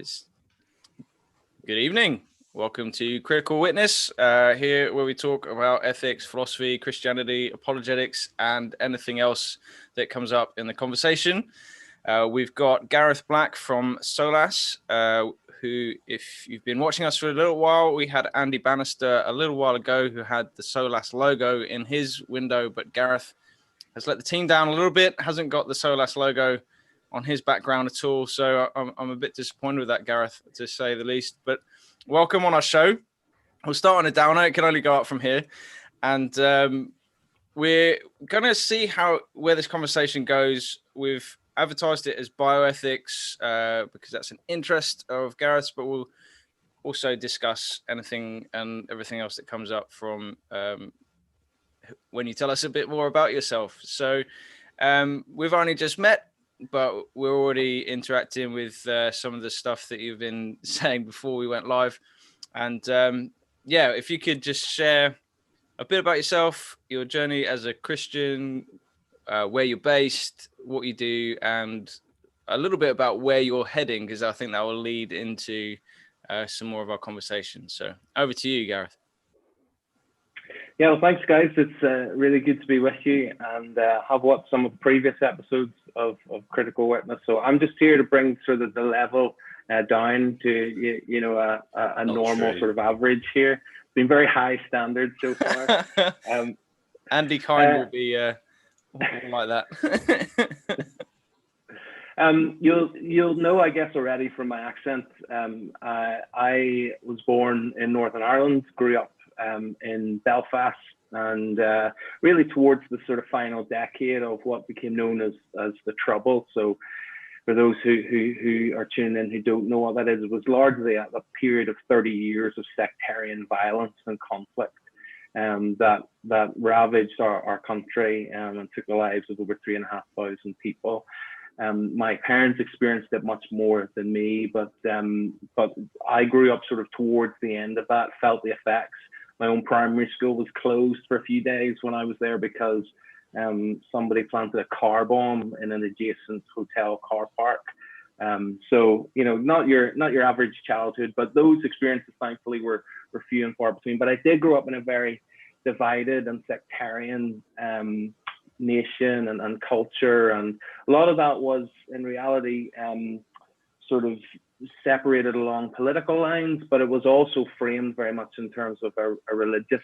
It's good evening. Welcome to Critical Witness, here where we talk about ethics, philosophy, Christianity, apologetics, and anything else that comes up in the conversation. We've got Gareth Black from Solas, who, if you've been watching us for a little while, we had Andy Bannister a little while ago who had the Solas logo in his window, but Gareth has let the team down a little bit, hasn't got the Solas logo on his background at all. So I'm a bit disappointed with that, Gareth, to say the least. But welcome on our show. We'll start on a downer. It can only go up from here. And we're going to see where this conversation goes. We've advertised it as bioethics because that's an interest of Gareth's, but we'll also discuss anything and everything else that comes up from when you tell us a bit more about yourself. So we've only just met, but we're already interacting with some of the stuff that you've been saying before we went live. And if you could just share a bit about yourself, your journey as a Christian, where you're based, what you do, and a little bit about where you're heading, because I think that will lead into some more of our conversation. So over to you, Gareth. Yeah, well, thanks, guys. It's really good to be with you and have watched some of the previous episodes of Critical Witness. So I'm just here to bring sort of the level down to, a normal sort of average here. It's been very high standards so far. Andy Kind will be like that. You'll know, I guess, already from my accent. I was born in Northern Ireland, grew up in Belfast, and really towards the sort of final decade of what became known as the Trouble. So for those who are tuning in who don't know what that is, it was largely a period of 30 years of sectarian violence and conflict that ravaged our country and took the lives of over 3,500 people. My parents experienced it much more than me, but I grew up sort of towards the end of that, felt the effects. My own primary school was closed for a few days when I was there because somebody planted a car bomb in an adjacent hotel car park. So, not your average childhood, but those experiences, thankfully, were few and far between. But I did grow up in a very divided and sectarian nation and culture. And a lot of that was, in reality, sort of separated along political lines, but it was also framed very much in terms of a religious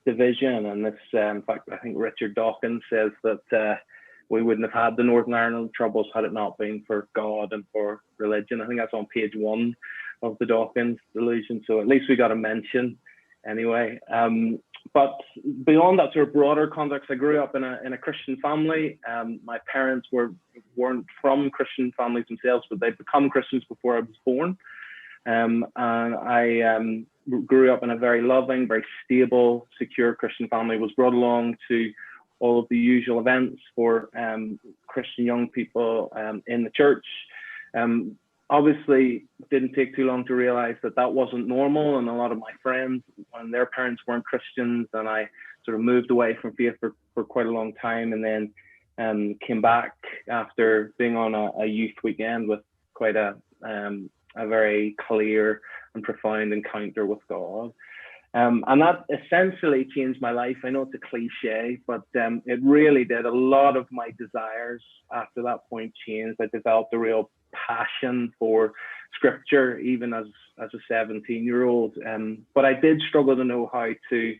division. And this, in fact, I think Richard Dawkins says that we wouldn't have had the Northern Ireland Troubles had it not been for God and for religion. I think that's on page 1 of the Dawkins Delusion. So at least we got a mention anyway. But beyond that sort of broader context, I grew up in a Christian family. My parents weren't from Christian families themselves, but they'd become Christians before I was born. And I grew up in a very loving, very stable, secure Christian family, was brought along to all of the usual events for Christian young people in the church. Obviously, didn't take too long to realize that wasn't normal. And a lot of my friends, when their parents weren't Christians, and I sort of moved away from faith for quite a long time, and then came back after being on a youth weekend with quite a very clear and profound encounter with God. And that essentially changed my life. I know it's a cliche, but it really did. A lot of my desires after that point changed. I developed a real passion for scripture, even as a 17-year-old. But I did struggle to know how to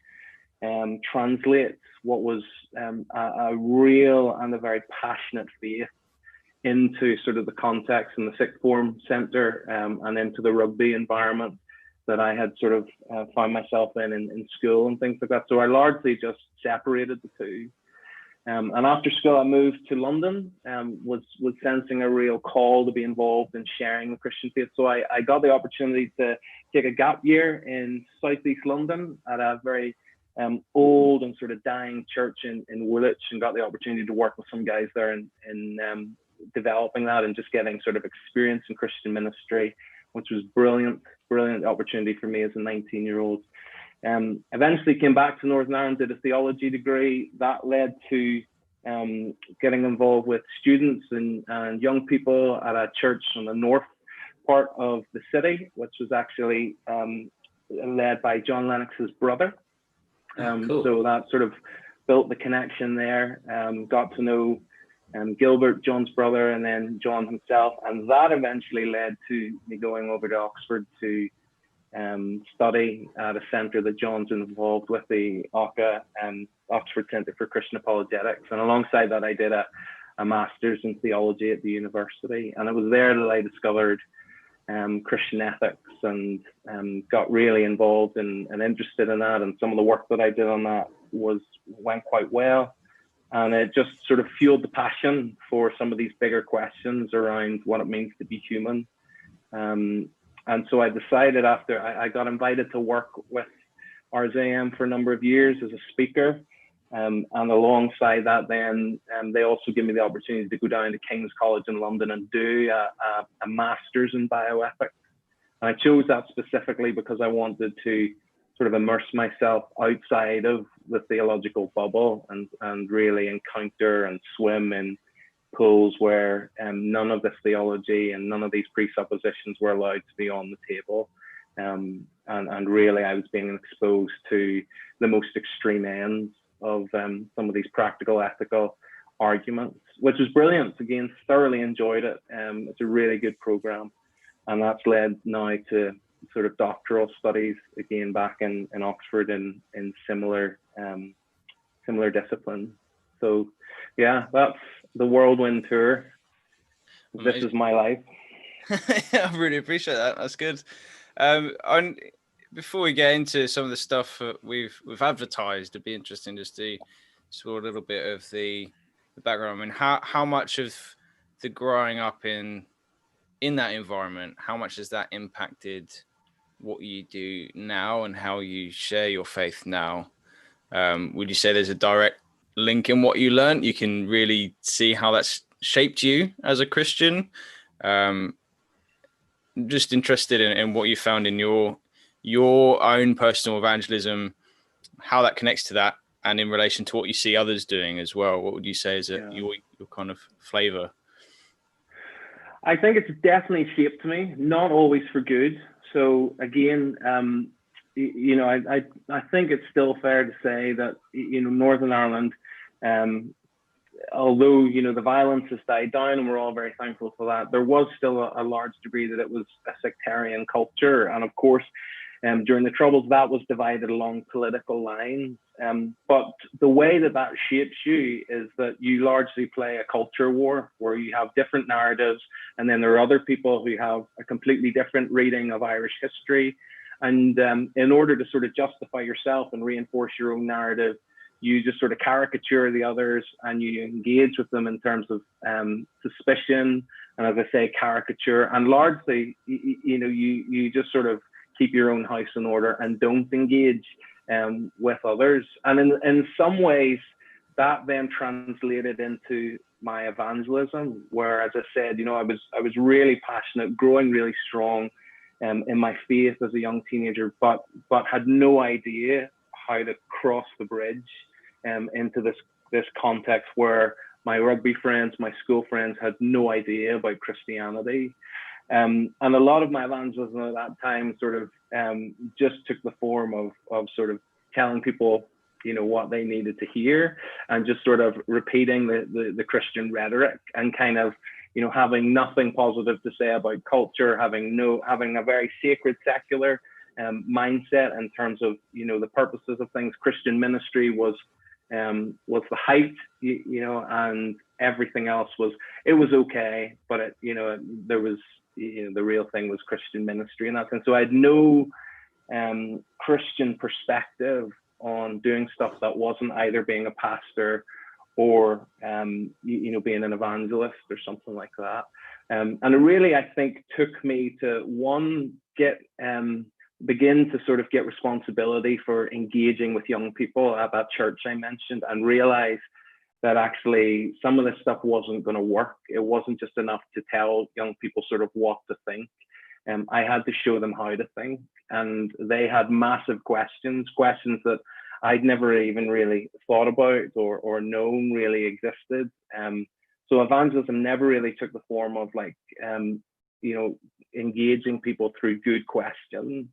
translate what was a real and a very passionate faith into sort of the context in the sixth form centre and into the rugby environment that I had sort of found myself in school and things like that. So I largely just separated the two. And after school, I moved to London, was sensing a real call to be involved in sharing the Christian faith. So I got the opportunity to take a gap year in southeast London at a very old and sort of dying church in Woolwich, and got the opportunity to work with some guys there in developing that and just getting sort of experience in Christian ministry, which was brilliant opportunity for me as a 19-year-old. Eventually came back to Northern Ireland, did a theology degree. That led to getting involved with students and young people at a church on the north part of the city, which was actually led by John Lennox's brother. Cool. So that sort of built the connection there. Got to know Gilbert, John's brother, and then John himself, and that eventually led to me going over to Oxford to study at a centre that John's involved with, the OCA, Oxford Centre for Christian Apologetics. And alongside that, I did a master's in theology at the university. And it was there that I discovered Christian ethics and got really involved and interested in that. And some of the work that I did on that went quite well. And it just sort of fueled the passion for some of these bigger questions around what it means to be human. And so I decided, after I got invited to work with RZM for a number of years as a speaker. And alongside that, then they also gave me the opportunity to go down to King's College in London and do a master's in bioethics. And I chose that specifically because I wanted to sort of immerse myself outside of the theological bubble and really encounter and swim in pools where none of this theology and none of these presuppositions were allowed to be on the table. And really I was being exposed to the most extreme ends of some of these practical ethical arguments, which was brilliant. Again, thoroughly enjoyed it. It's a really good program. And that's led now to sort of doctoral studies, again, back in Oxford in similar disciplines. So yeah, that's the whirlwind tour. This is my life. I really appreciate that. That's good. And before we get into some of the stuff that we've advertised, it'd be interesting just to explore a little bit of the background. I mean, how much of the growing up in that environment, how much has that impacted what you do now and how you share your faith now? Would you say there's a direct link in what you learned? You can really see how that's shaped you as a Christian. Just interested in what you found in your own personal evangelism, how that connects to that, and in relation to what you see others doing as well. What would you say is your kind of flavor? I think it's definitely shaped me, not always for good. So again, you know, I think it's still fair to say that, you know, Northern Ireland, although, you know, the violence has died down and we're all very thankful for that, there was still a large degree that it was a sectarian culture. And of course, during the Troubles, that was divided along political lines. But the way that shapes you is that you largely play a culture war where you have different narratives, and then there are other people who have a completely different reading of Irish history. And in order to sort of justify yourself and reinforce your own narrative, you just sort of caricature the others and you engage with them in terms of suspicion and, as I say, caricature. And largely, you know, you just sort of keep your own house in order and don't engage with others. And in some ways, that then translated into my evangelism, where, as I said, you know, I was really passionate, growing really strong in my faith as a young teenager, but had no idea how to cross the bridge into this context where my rugby friends, my school friends had no idea about Christianity. And a lot of my evangelism at that time sort of just took the form of sort of telling people, you know, what they needed to hear, and just sort of repeating the Christian rhetoric and kind of, you know, having nothing positive to say about culture, having a very sacred secular mindset in terms of, you know, the purposes of things. Christian ministry was the height, you know, and everything else was okay, but it, you know, there was, you know, the real thing was Christian ministry and that. And so I had no Christian perspective on doing stuff that wasn't either being a pastor or you know, being an evangelist or something like that. And it really, I think, took me to begin to sort of get responsibility for engaging with young people at that church I mentioned, and realize that actually some of this stuff wasn't going to work. It wasn't just enough to tell young people sort of what to think. I had to show them how to think, and they had massive questions that I'd never even really thought about or known really existed. So evangelism never really took the form of like, you engaging people through good questions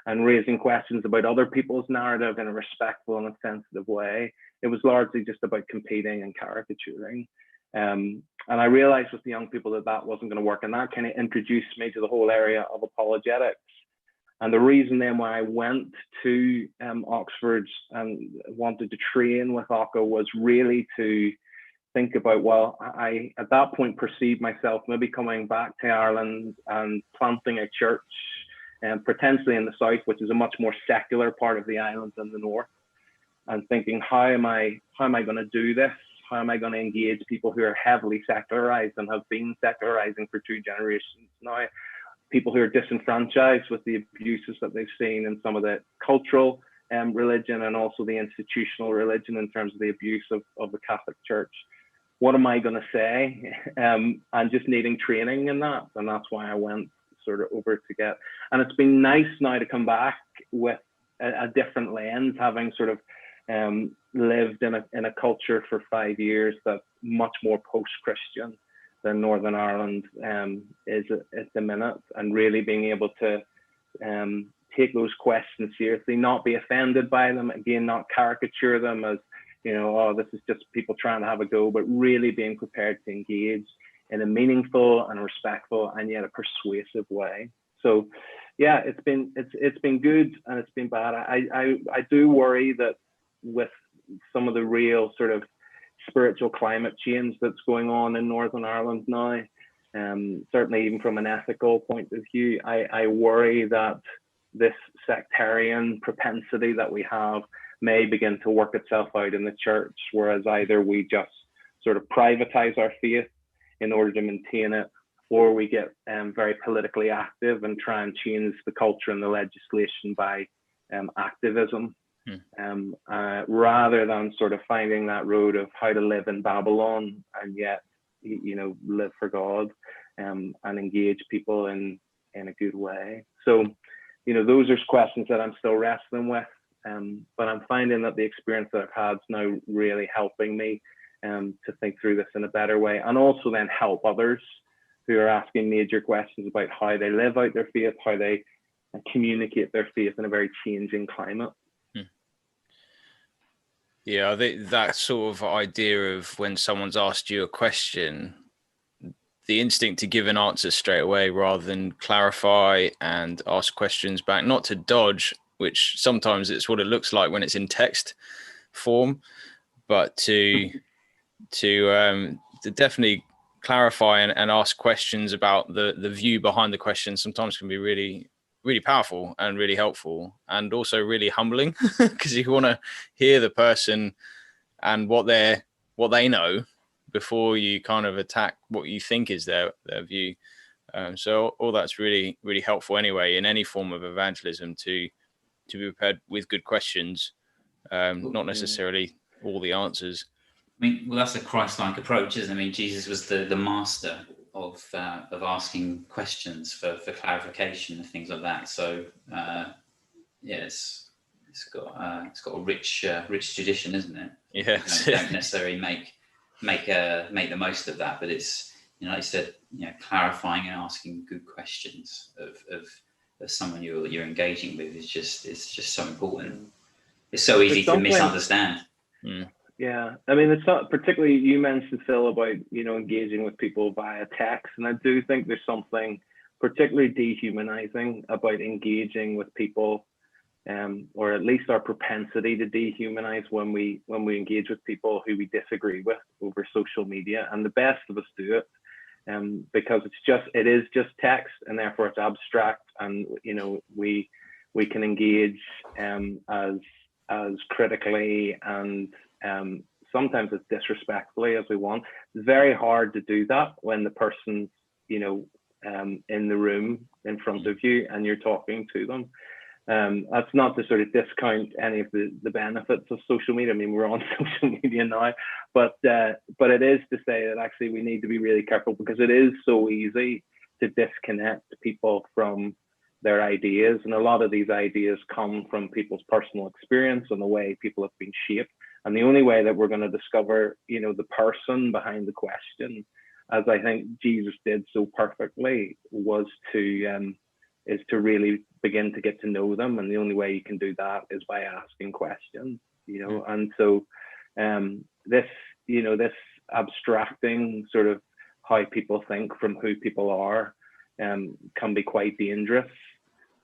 and raising questions about other people's narrative in a respectful and a sensitive way. It was largely just about competing and caricaturing. And I realized with the young people that wasn't going to work. And that kind of introduced me to the whole area of apologetics. And the reason then why I went to Oxford and wanted to train with OCCA was really to think about, well, I at that point perceived myself maybe coming back to Ireland and planting a church, potentially in the south, which is a much more secular part of the island than the north, and thinking, how am I going to do this? How am I going to engage people who are heavily secularized and have been secularizing for 2 generations now? People who are disenfranchised with the abuses that they've seen in some of the cultural religion and also the institutional religion in terms of the abuse of the Catholic Church. What am I going to say? And just needing training in that. And that's why I went sort of over to get. And it's been nice now to come back with a different lens, having sort of lived in a culture for 5 years that's much more post-Christian than Northern Ireland is at the minute, and really being able to take those questions seriously, not be offended by them, again, not caricature them as, oh, this is just people trying to have a go, but really being prepared to engage in a meaningful and respectful and yet a persuasive way. So yeah, it's been good and it's been bad. I do worry that with some of the real sort of spiritual climate change that's going on in Northern Ireland now, certainly even from an ethical point of view, I worry that this sectarian propensity that we have may begin to work itself out in the church, whereas either we just sort of privatize our faith in order to maintain it, or we get very politically active and try and change the culture and the legislation by activism. Rather than sort of finding that road of how to live in Babylon and yet, live for God and engage people in a good way. So, those are questions that I'm still wrestling with, but I'm finding that the experience that I've had is now really helping me to think through this in a better way, and also then help others who are asking major questions about how they live out their faith, how they communicate their faith in a very changing climate. Yeah, I think that sort of idea of when someone's asked you a question, the instinct to give an answer straight away rather than clarify and ask questions back, not to dodge, which sometimes it's what it looks like when it's in text form, but to definitely clarify and ask questions about the view behind the question sometimes can be really, really powerful and really helpful, and also really humbling because you want to hear the person and what they know before you kind of attack what you think is their view. So all that's really, really helpful anyway in any form of evangelism, to be prepared with good questions, not necessarily all the answers. I mean, well, that's a Christ-like approach, isn't it? I mean, Jesus was the master of asking questions for clarification and things like that. So it's got a rich tradition, isn't it? Yes. Don't necessarily make the most of that, but it's, like you said, clarifying and asking good questions of someone you're engaging with is just so important. It's so easy to misunderstand. Yeah, I mean, it's not particularly, you mentioned, Phil, about engaging with people via text, and I do think there's something particularly dehumanizing about engaging with people, or at least our propensity to dehumanize when we engage with people who we disagree with over social media. And the best of us do it because it is just text, and therefore it's abstract, and we can engage as critically and sometimes as disrespectfully as we want. It's very hard to do that when the person's in the room in front of you and you're talking to them. That's not to sort of discount any of the benefits of social media. I mean, we're on social media now, but it is to say that actually we need to be really careful, because it is so easy to disconnect people from their ideas, and a lot of these ideas come from people's personal experience and the way people have been shaped. And the only way that we're going to discover, the person behind the question as I think Jesus did so perfectly, was to really begin to get to know them, and the only way you can do that is by asking questions, And so this abstracting sort of how people think from who people are can be quite dangerous,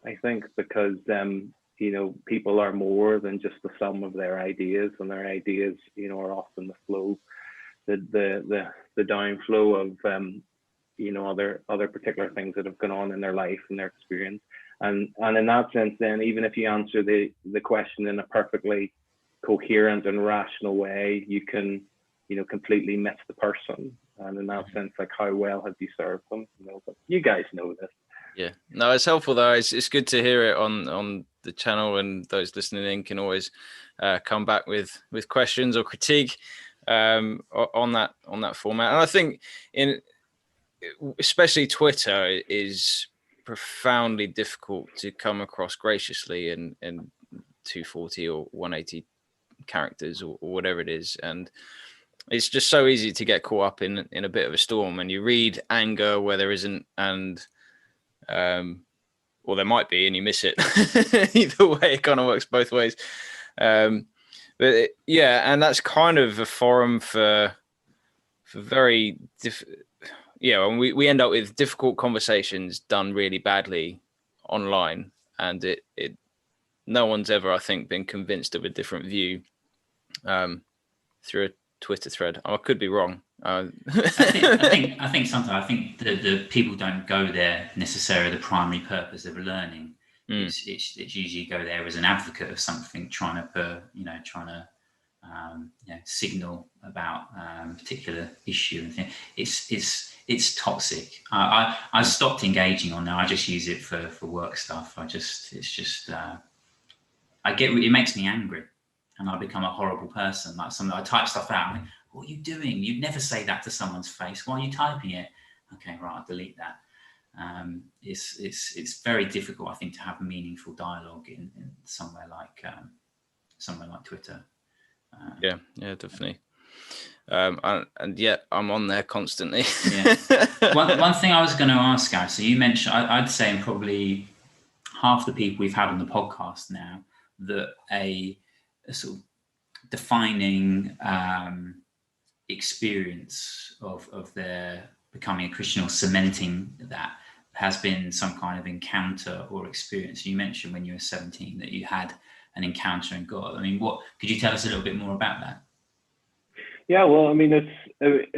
I think, because people are more than just the sum of their ideas, and their ideas are often the flow, the downflow of other particular things that have gone on in their life and their experience. And in that sense, then, even if you answer the question in a perfectly coherent and rational way, you can completely miss the person. And in that sense, like, how well have you served them? But you guys know this. Yeah, no, it's helpful though. It's good to hear it on the channel, and those listening in can always come back with questions or critique on that format. And I think especially Twitter is profoundly difficult to come across graciously in 240 or 180 characters or whatever it is, and it's just so easy to get caught up in a bit of a storm, and you read anger where there isn't, and or there might be, and you miss it. Either way, it kind of works both ways. And that's kind of a forum for very and we end up with difficult conversations done really badly online, and it no one's ever, I think, been convinced of a different view through a Twitter thread. I could be wrong. I think sometimes the people don't go there necessarily the primary purpose of learning. It's usually go there as an advocate of something, trying to signal about a particular issue and thing. It's toxic. I stopped engaging on now. I just use it for work stuff. It makes me angry, and I become a horrible person. Like I type stuff out. I'm like, what are you doing? You'd never say that to someone's face. Why are you typing it? Okay, right, I'll delete that. It's very difficult, I think, to have meaningful dialogue in somewhere like Twitter. Yeah, definitely. And yet I'm on there constantly. Yeah. One thing I was going to ask, guys. So you mentioned, I'd say, in probably half the people we've had on the podcast now, that a sort of defining experience of their becoming a Christian, or cementing that, has been some kind of encounter or experience. You mentioned when you were 17 that you had an encounter in God. I mean, could you tell us a little bit more about that? Yeah, well, I mean, it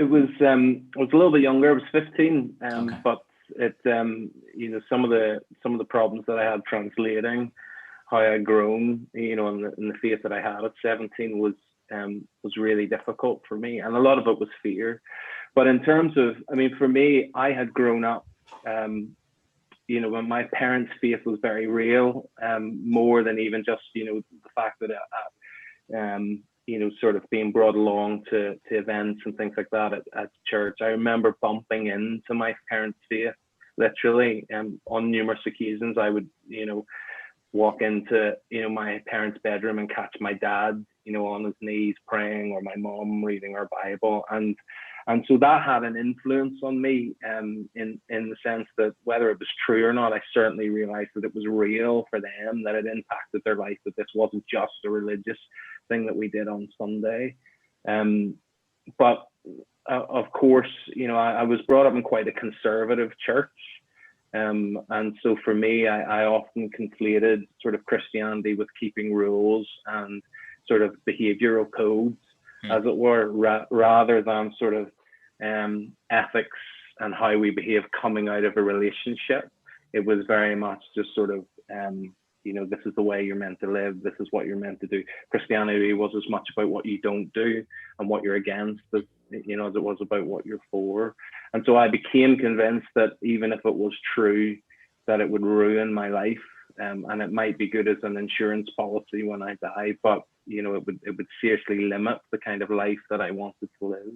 was I was a little bit younger. I was 15, okay. But it some of the problems that I had translating how I'd grown, in the faith that I had at 17 was really difficult for me, and a lot of it was fear. But in terms of, I mean, for me, I had grown up, when my parents' faith was very real, more than even just, the fact that sort of being brought along to events and things like that at church. I remember bumping into my parents' faith, literally, on numerous occasions. I would, walk into, my parents' bedroom and catch my dad, on his knees praying, or my mom reading her Bible. And so that had an influence on me, in the sense that whether it was true or not, I certainly realized that it was real for them, that it impacted their life, that this wasn't just a religious thing that we did on Sunday. But of course, I was brought up in quite a conservative church. And so for me, I often conflated sort of Christianity with keeping rules and sort of behavioral codes, as it were, rather than sort of ethics and how we behave coming out of a relationship. It was very much just sort of, this is the way you're meant to live. This is what you're meant to do. Christianity was as much about what you don't do and what you're against, as it was about what you're for. And so I became convinced that even if it was true, that it would ruin my life, and it might be good as an insurance policy when I die, but it would seriously limit the kind of life that I wanted to live.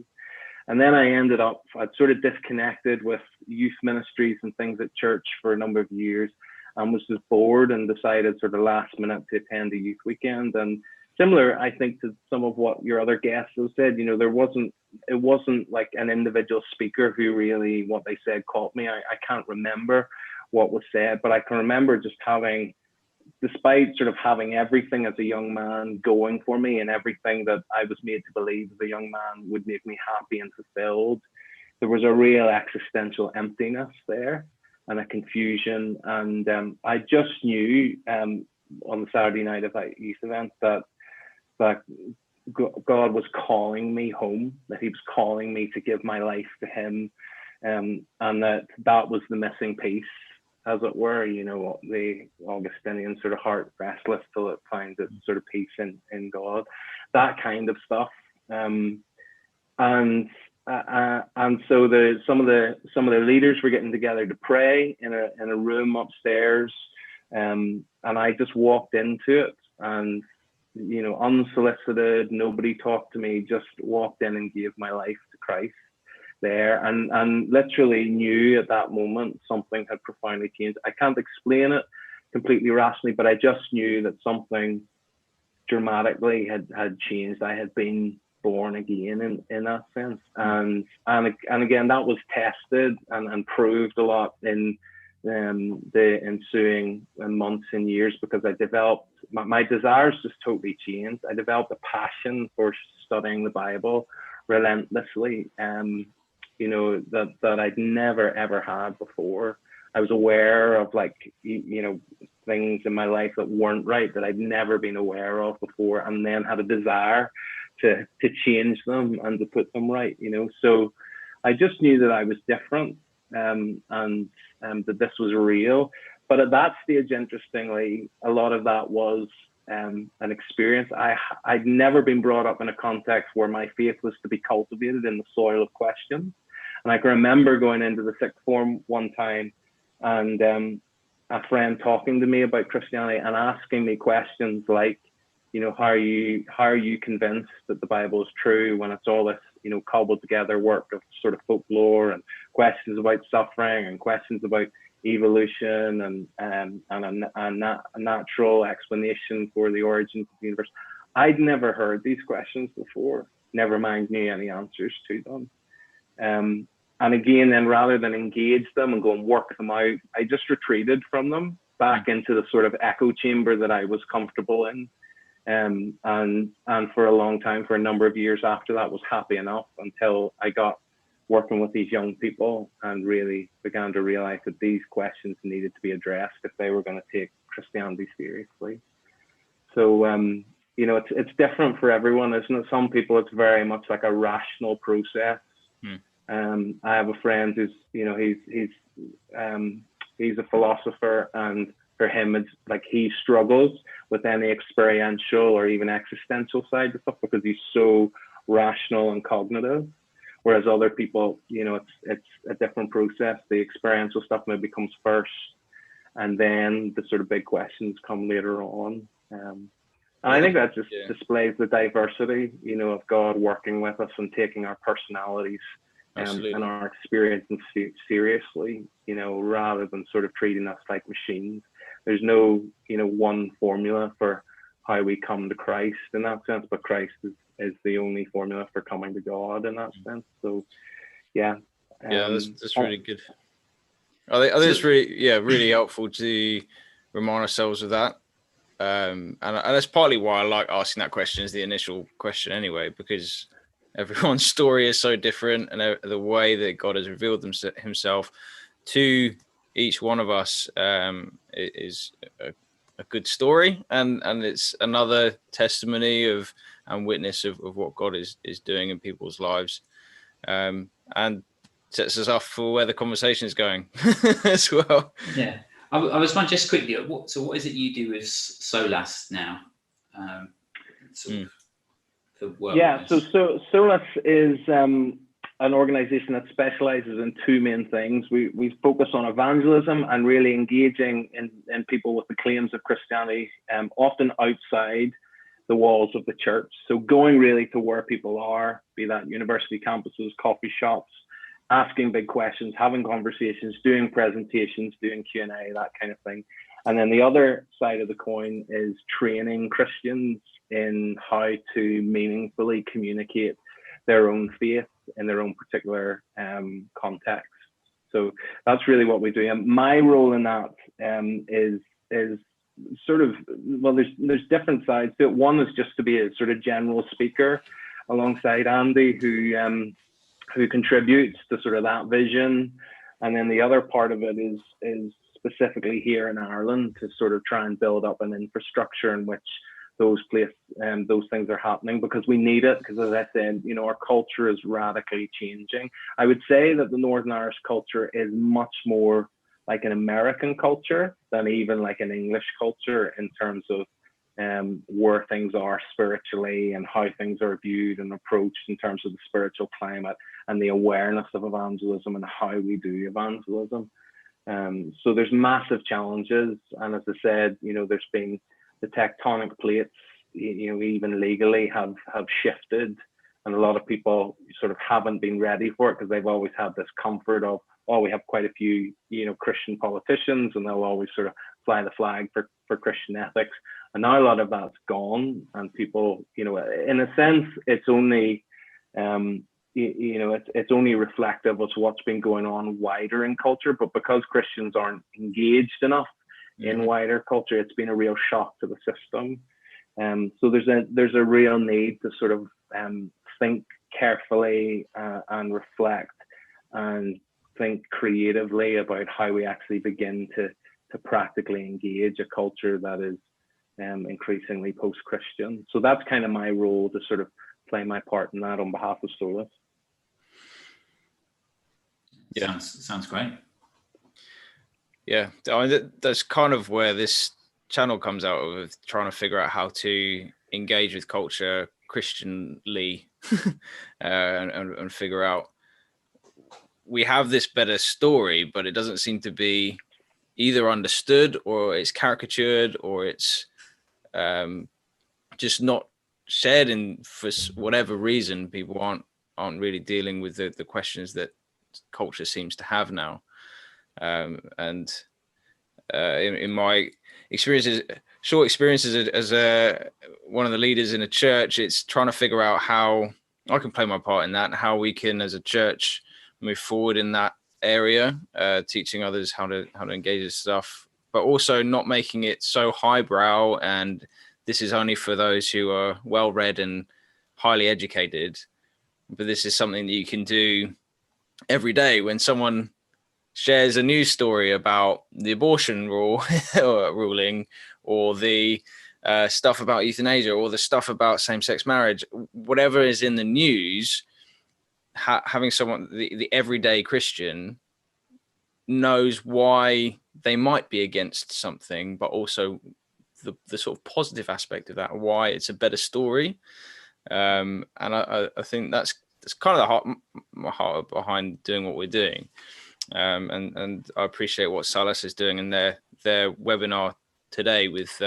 And then I'd sort of disconnected with youth ministries and things at church for a number of years, and was just bored and decided sort of last minute to attend a youth weekend. And similar, I think, to some of what your other guests have said. You know, it wasn't like an individual speaker who really, what they said caught me. I can't remember what was said, but I can remember just having, despite sort of having everything as a young man going for me and everything that I was made to believe as a young man would make me happy and fulfilled, there was a real existential emptiness there and a confusion. And I just knew on the Saturday night of that youth event that God was calling me home, that he was calling me to give my life to him, and that was the missing piece, as it were. You know, the Augustinian sort of heart restless till it finds its sort of peace in God, that kind of stuff. And so some of the leaders were getting together to pray in a room upstairs, and I just walked into it, and you know, unsolicited, nobody talked to me, just walked in and gave my life to Christ there, and literally knew at that moment something had profoundly changed. I can't explain it completely rationally, but I just knew that something dramatically had changed. I had been born again in that sense, and again that was tested and proved a lot in the ensuing months and years, because I developed my desires just totally changed. I developed a passion for studying the Bible relentlessly, you know, that I'd never ever had before. I was aware of, like, you know, things in my life that weren't right, that I'd never been aware of before, and then had a desire to change them and to put them right, you know. So I just knew that I was different, and that this was real. But at that stage, interestingly, a lot of that was an experience. I'd never been brought up in a context where my faith was to be cultivated in the soil of questions. And I can remember going into the sixth form one time, and a friend talking to me about Christianity and asking me questions like, you know, how are you convinced that the Bible is true when it's all this, you know, cobbled together work of sort of folklore, and questions about suffering, and questions about evolution, and a natural explanation for the origins of the universe. I'd never heard these questions before, never mind knew any answers to them. And again, then rather than engage them and go and work them out, I just retreated from them back into the sort of echo chamber that I was comfortable in. And for a long time, for a number of years after that, was happy enough, until I got working with these young people and really began to realize that these questions needed to be addressed if they were going to take Christianity seriously. So, you know, it's different for everyone, isn't it? Some people, it's very much like a rational process. I have a friend who's, you know, he's a philosopher, and for him, it's like he struggles with any experiential or even existential side of stuff because he's so rational and cognitive. Whereas other people, you know, it's a different process. The experiential stuff maybe comes first, and then the sort of big questions come later on. And I think that just displays the diversity, you know, of God working with us and taking our personalities and our experiences seriously, you know, rather than sort of treating us like machines. There's no, you know, one formula for how we come to Christ in that sense, but Christ is the only formula for coming to God in that sense. So, yeah. That's really good. I think it's really helpful to remind ourselves of that. And that's partly why I like asking that question as the initial question anyway, because everyone's story is so different, and the way that God has revealed himself to each one of us is a good story, and it's another testimony of and witness of what God is doing in people's lives, and sets us off for where the conversation is going as well. Yeah, I was wondering just quickly, what is it you do with Solas now? Yeah, so Solas is an organization that specializes in two main things. We focus on evangelism and really engaging in people with the claims of Christianity, often outside the walls of the church. So going really to where people are, be that university campuses, coffee shops, asking big questions, having conversations, doing presentations, doing Q&A, that kind of thing. And then the other side of the coin is training Christians in how to meaningfully communicate their own faith in their own particular context. So that's really what we do. And my role in that is sort of, well, there's different sides to it. One is just to be a sort of general speaker alongside Andy, who contributes to sort of that vision. And then the other part of it is specifically here in Ireland to sort of try and build up an infrastructure in which those things are happening, because we need it. Because as I said, you know, our culture is radically changing. I would say that the Northern Irish culture is much more like an American culture than even like an English culture in terms of where things are spiritually and how things are viewed and approached in terms of the spiritual climate and the awareness of evangelism and how we do evangelism. So there's massive challenges, and as I said, you know, there's been the tectonic plates, you know, even legally have shifted, and a lot of people sort of haven't been ready for it because they've always had this comfort of, oh, we have quite a few, you know, Christian politicians and they'll always sort of fly the flag for Christian ethics. And now a lot of that's gone, and people, you know, in a sense, it's only, you know, it's only reflective of what's been going on wider in culture. But because Christians aren't engaged enough in wider culture, it's been a real shock to the system. So there's a real need to sort of think carefully and reflect and think creatively about how we actually begin to practically engage a culture that is increasingly post-Christian. So that's kind of my role, to sort of play my part in that on behalf of Solas. Yeah, sounds great. Yeah, I mean, that's kind of where this channel comes out of, trying to figure out how to engage with culture Christianly and figure out, we have this better story, but it doesn't seem to be either understood, or it's caricatured, or it's just not shared in, for whatever reason. People aren't really dealing with the questions that culture seems to have now. In my short experiences as one of the leaders in a church, it's trying to figure out how I can play my part in that, and how we can, as a church, move forward in that area, teaching others how to engage with stuff, but also not making it so highbrow and this is only for those who are well-read and highly educated. But this is something that you can do every day. When someone shares a news story about the abortion ruling, or the stuff about euthanasia, or the stuff about same-sex marriage, whatever is in the news, having someone, the everyday Christian, knows why they might be against something, but also the sort of positive aspect of that, why it's a better story. And I think that's kind of my heart behind doing what we're doing. And I appreciate what Solas is doing in their webinar today with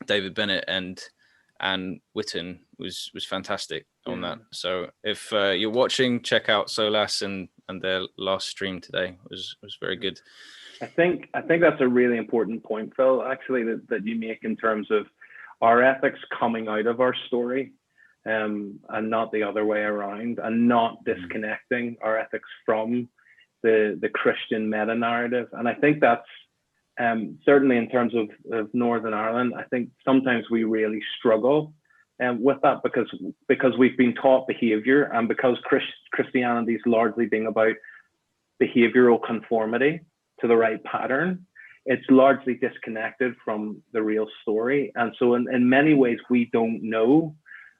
David Bennett and Witten was fantastic on that. So if you're watching, check out Solas and their last stream today was very good. I think that's a really important point, Phil, actually, that you make in terms of our ethics coming out of our story, and not the other way around, and not disconnecting our ethics from the Christian meta narrative. And I think that's certainly in terms of Northern Ireland, I think sometimes we really struggle with that, because we've been taught behavior, and because Christianity is largely being about behavioral conformity to the right pattern, it's largely disconnected from the real story. And so in many ways, we don't know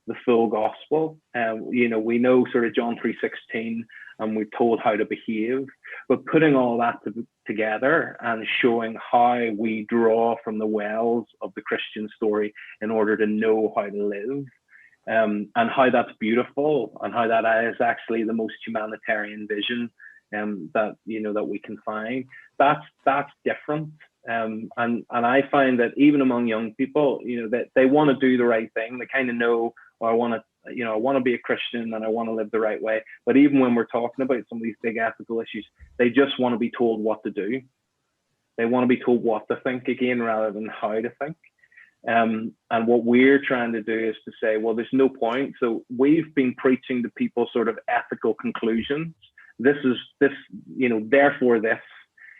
the full gospel. You know, we know sort of John 3:16, and we're told how to behave, but putting all that together and showing how we draw from the wells of the Christian story in order to know how to live, and how that's beautiful, and how that is actually the most humanitarian vision that, you know, that we can find. That's different. And I find that even among young people, you know, that they want to do the right thing. They kind of know, oh, I want to be a Christian and I want to live the right way. But even when we're talking about some of these big ethical issues, they just want to be told what to do. They want to be told what to think again, rather than how to think. And what we're trying to do is to say, well, there's no point. So we've been preaching to people sort of ethical conclusions. This, therefore this,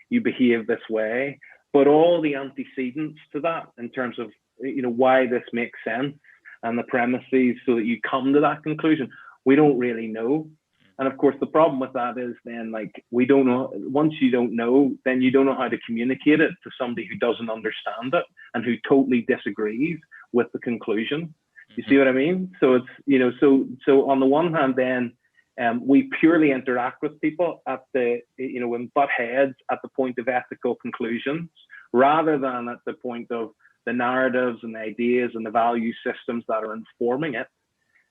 you behave this way. But all the antecedents to that in terms of, why this makes sense and the premises so that you come to that conclusion, we don't really know. And of course, the problem with that is then, like, we don't know. Once you don't know, then you don't know how to communicate it to somebody who doesn't understand it and who totally disagrees with the conclusion. You see what I mean? So it's, so on the one hand, then we purely interact with people at the, in butt heads at the point of ethical conclusions, rather than at the point of the narratives and the ideas and the value systems that are informing it.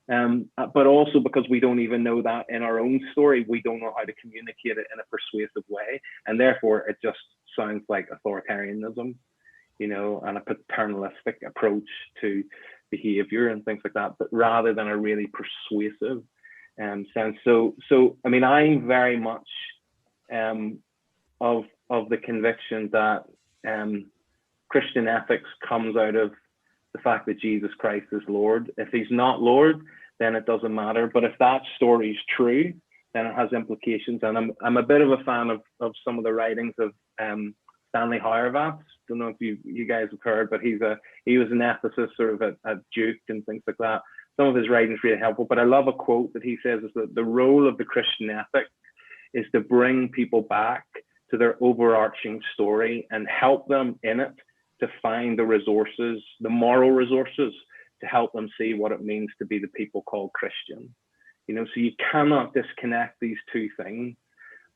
But also because we don't even know that in our own story, we don't know how to communicate it in a persuasive way. And therefore, it just sounds like authoritarianism, and a paternalistic approach to behavior and things like that, but rather than a really persuasive sense. So I mean, I'm very much of the conviction that Christian ethics comes out of the fact that Jesus Christ is Lord. If he's not Lord, then it doesn't matter. But if that story is true, then it has implications. And I'm a bit of a fan of some of the writings of Stanley Hauerwas. Don't know if you guys have heard, but he was an ethicist sort of at Duke and things like that. Some of his writings really helpful. But I love a quote that he says is that the role of the Christian ethic is to bring people back to their overarching story and help them in it to find the resources, the moral resources, to help them see what it means to be the people called Christian. So you cannot disconnect these two things,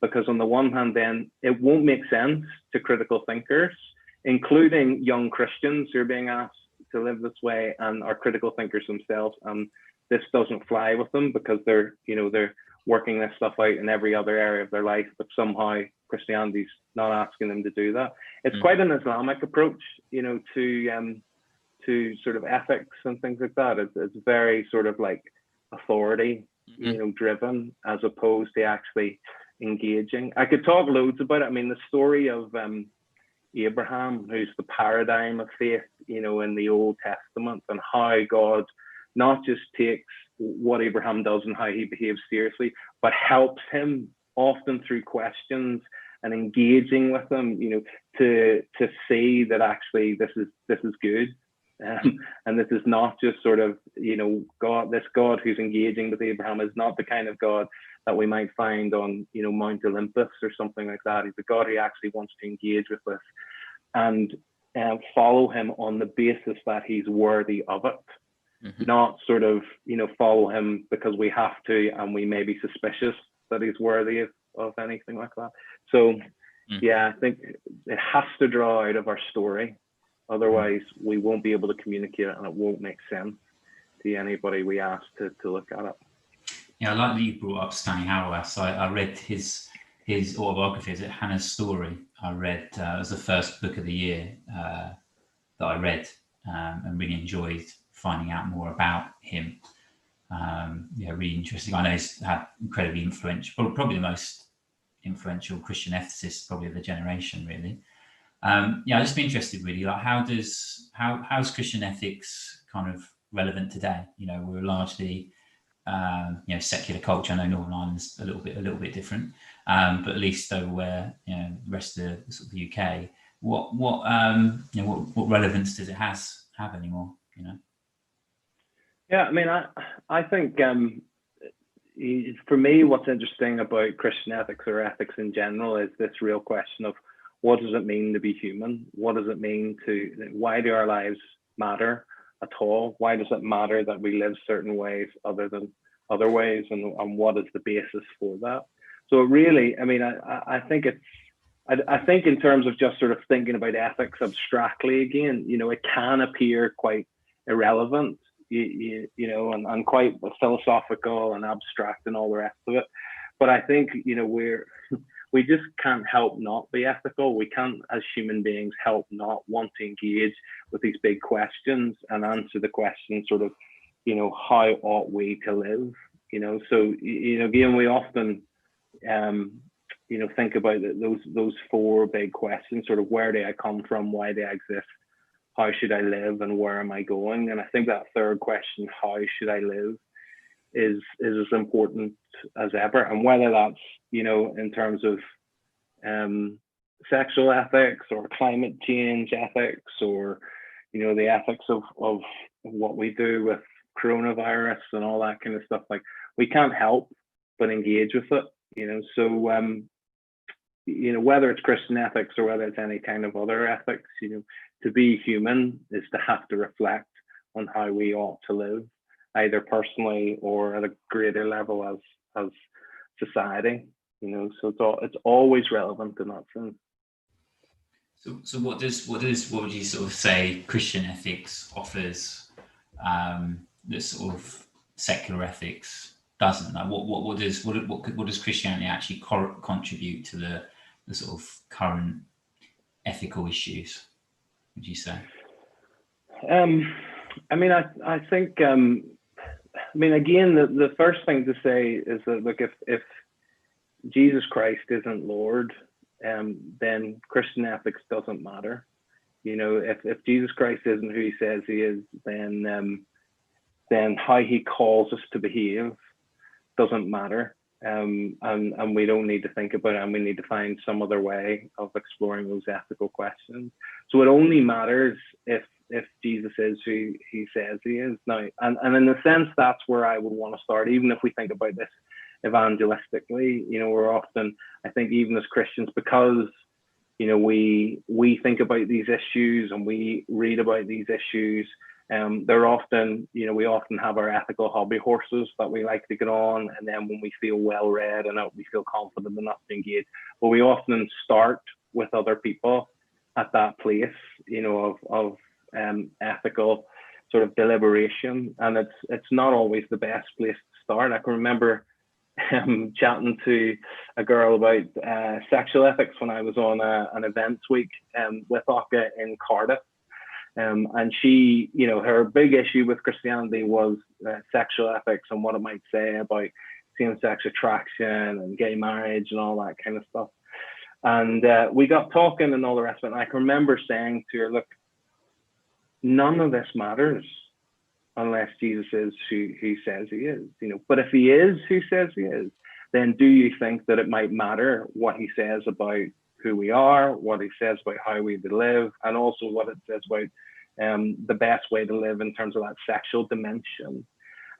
because on the one hand, then it won't make sense to critical thinkers, including young Christians who are being asked to live this way and are critical thinkers themselves. And this doesn't fly with them because they're working this stuff out in every other area of their life, but somehow Christianity's not asking them to do that. It's quite an Islamic approach, to sort of ethics and things like that. It's very sort of like authority, driven, as opposed to actually engaging. I could talk loads about it. I mean, the story of Abraham, who's the paradigm of faith, in the Old Testament, and how God not just takes what Abraham does and how he behaves seriously, but helps him often through questions and engaging with them, to see that actually this is good. And this is not just sort of, this God who's engaging with Abraham is not the kind of God that we might find on, Mount Olympus or something like that. He's the God who actually wants to engage with us and follow him on the basis that he's worthy of it. Not sort of, follow him because we have to and we may be suspicious that he's worthy of anything like that. So, yeah, I think it has to draw out of our story. Otherwise, we won't be able to communicate it and it won't make sense to anybody we ask to look at it. Yeah, I like that you brought up Stanley Hauerwas. I read his autobiography, is it Hannah's Story? I read, it was the first book of the year that I read and really enjoyed finding out more about him. Really interesting. I know he's had incredibly influential, probably the most influential Christian ethicist probably of the generation, really. I'd just be interested really, like how's Christian ethics kind of relevant today? We're largely secular culture. I know Northern Ireland's a little bit different, but at least over where the rest of the sort of the UK, what relevance does it have anymore? Yeah, I mean, I think for me, what's interesting about Christian ethics or ethics in general is this real question of what does it mean to be human? What does it mean why do our lives matter at all? Why does it matter that we live certain ways other than other ways? And what is the basis for that? So really, I mean, I think I think in terms of just sort of thinking about ethics abstractly again, it can appear quite irrelevant, and quite philosophical and abstract and all the rest of it. But I think, we just can't help not be ethical. We can't, as human beings, help not want to engage with these big questions and answer the question sort of, how ought we to live? So, again, we often, think about those four big questions, sort of where do I come from? Why do I exist? how should I live and where am I going? And I think that third question, how should I live, is as important as ever. And whether that's, in terms of sexual ethics or climate change ethics, or, the ethics of what we do with coronavirus and all that kind of stuff, like, we can't help but engage with it, so whether it's Christian ethics or whether it's any kind of other ethics, to be human is to have to reflect on how we ought to live, either personally or at a greater level as society, so it's always relevant in that sense. So what would you sort of say Christian ethics offers that sort of secular ethics doesn't? Like what does Christianity actually contribute to the sort of current ethical issues, would you say? I think again, the first thing to say is that, look, if Jesus Christ isn't Lord, then Christian ethics doesn't matter. If Jesus Christ isn't who he says he is, then how he calls us to behave doesn't matter. And we don't need to think about it, and we need to find some other way of exploring those ethical questions. So it only matters if Jesus is who he says he is. Now, and in a sense, that's where I would want to start, even if we think about this evangelistically. We're often, I think, even as Christians, because we think about these issues and we read about these issues, they're often, we often have our ethical hobby horses that we like to get on, and then when we feel well read and we feel confident enough to engage, but we often start with other people at that place, of ethical sort of deliberation, and it's not always the best place to start. I can remember chatting to a girl about sexual ethics when I was on an events week with Oka in Cardiff. And she, her big issue with Christianity was sexual ethics and what it might say about same-sex attraction and gay marriage and all that kind of stuff. And we got talking and all the rest of it. And I can remember saying to her, look, none of this matters unless Jesus is who he says he is. But if he is who says he is, then do you think that it might matter what he says about who we are, what he says about how we live, and also what it says about the best way to live in terms of that sexual dimension?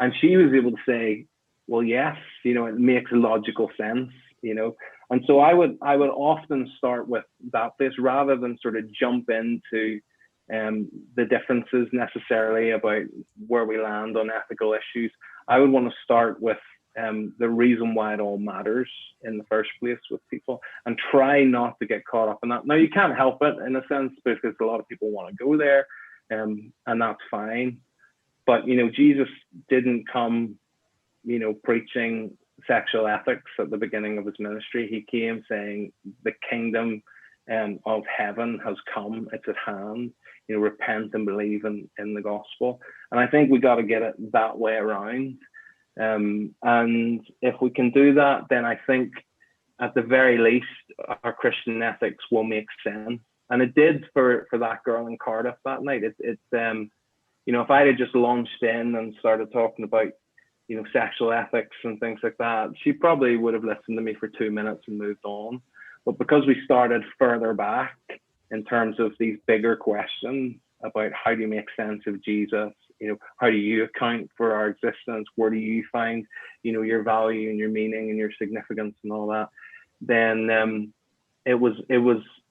And she was able to say, well, yes, it makes logical sense, And so I would often start with that place rather than sort of jump into the differences necessarily about where we land on ethical issues. I would want to start with the reason why it all matters in the first place with people, and try not to get caught up in that. Now, you can't help it in a sense, because a lot of people want to go there, and that's fine. But, Jesus didn't come, preaching sexual ethics at the beginning of his ministry. He came saying the kingdom of heaven has come, it's at hand, repent and believe in the gospel. And I think we got to get it that way around. And if we can do that, then I think at the very least, our Christian ethics will make sense. And it did for that girl in Cardiff that night. If I had just launched in and started talking about, sexual ethics and things like that, she probably would have listened to me for 2 minutes and moved on. But because we started further back in terms of these bigger questions about how do you make sense of Jesus, how do you account for our existence, where do you find, your value and your meaning and your significance and all that, then it was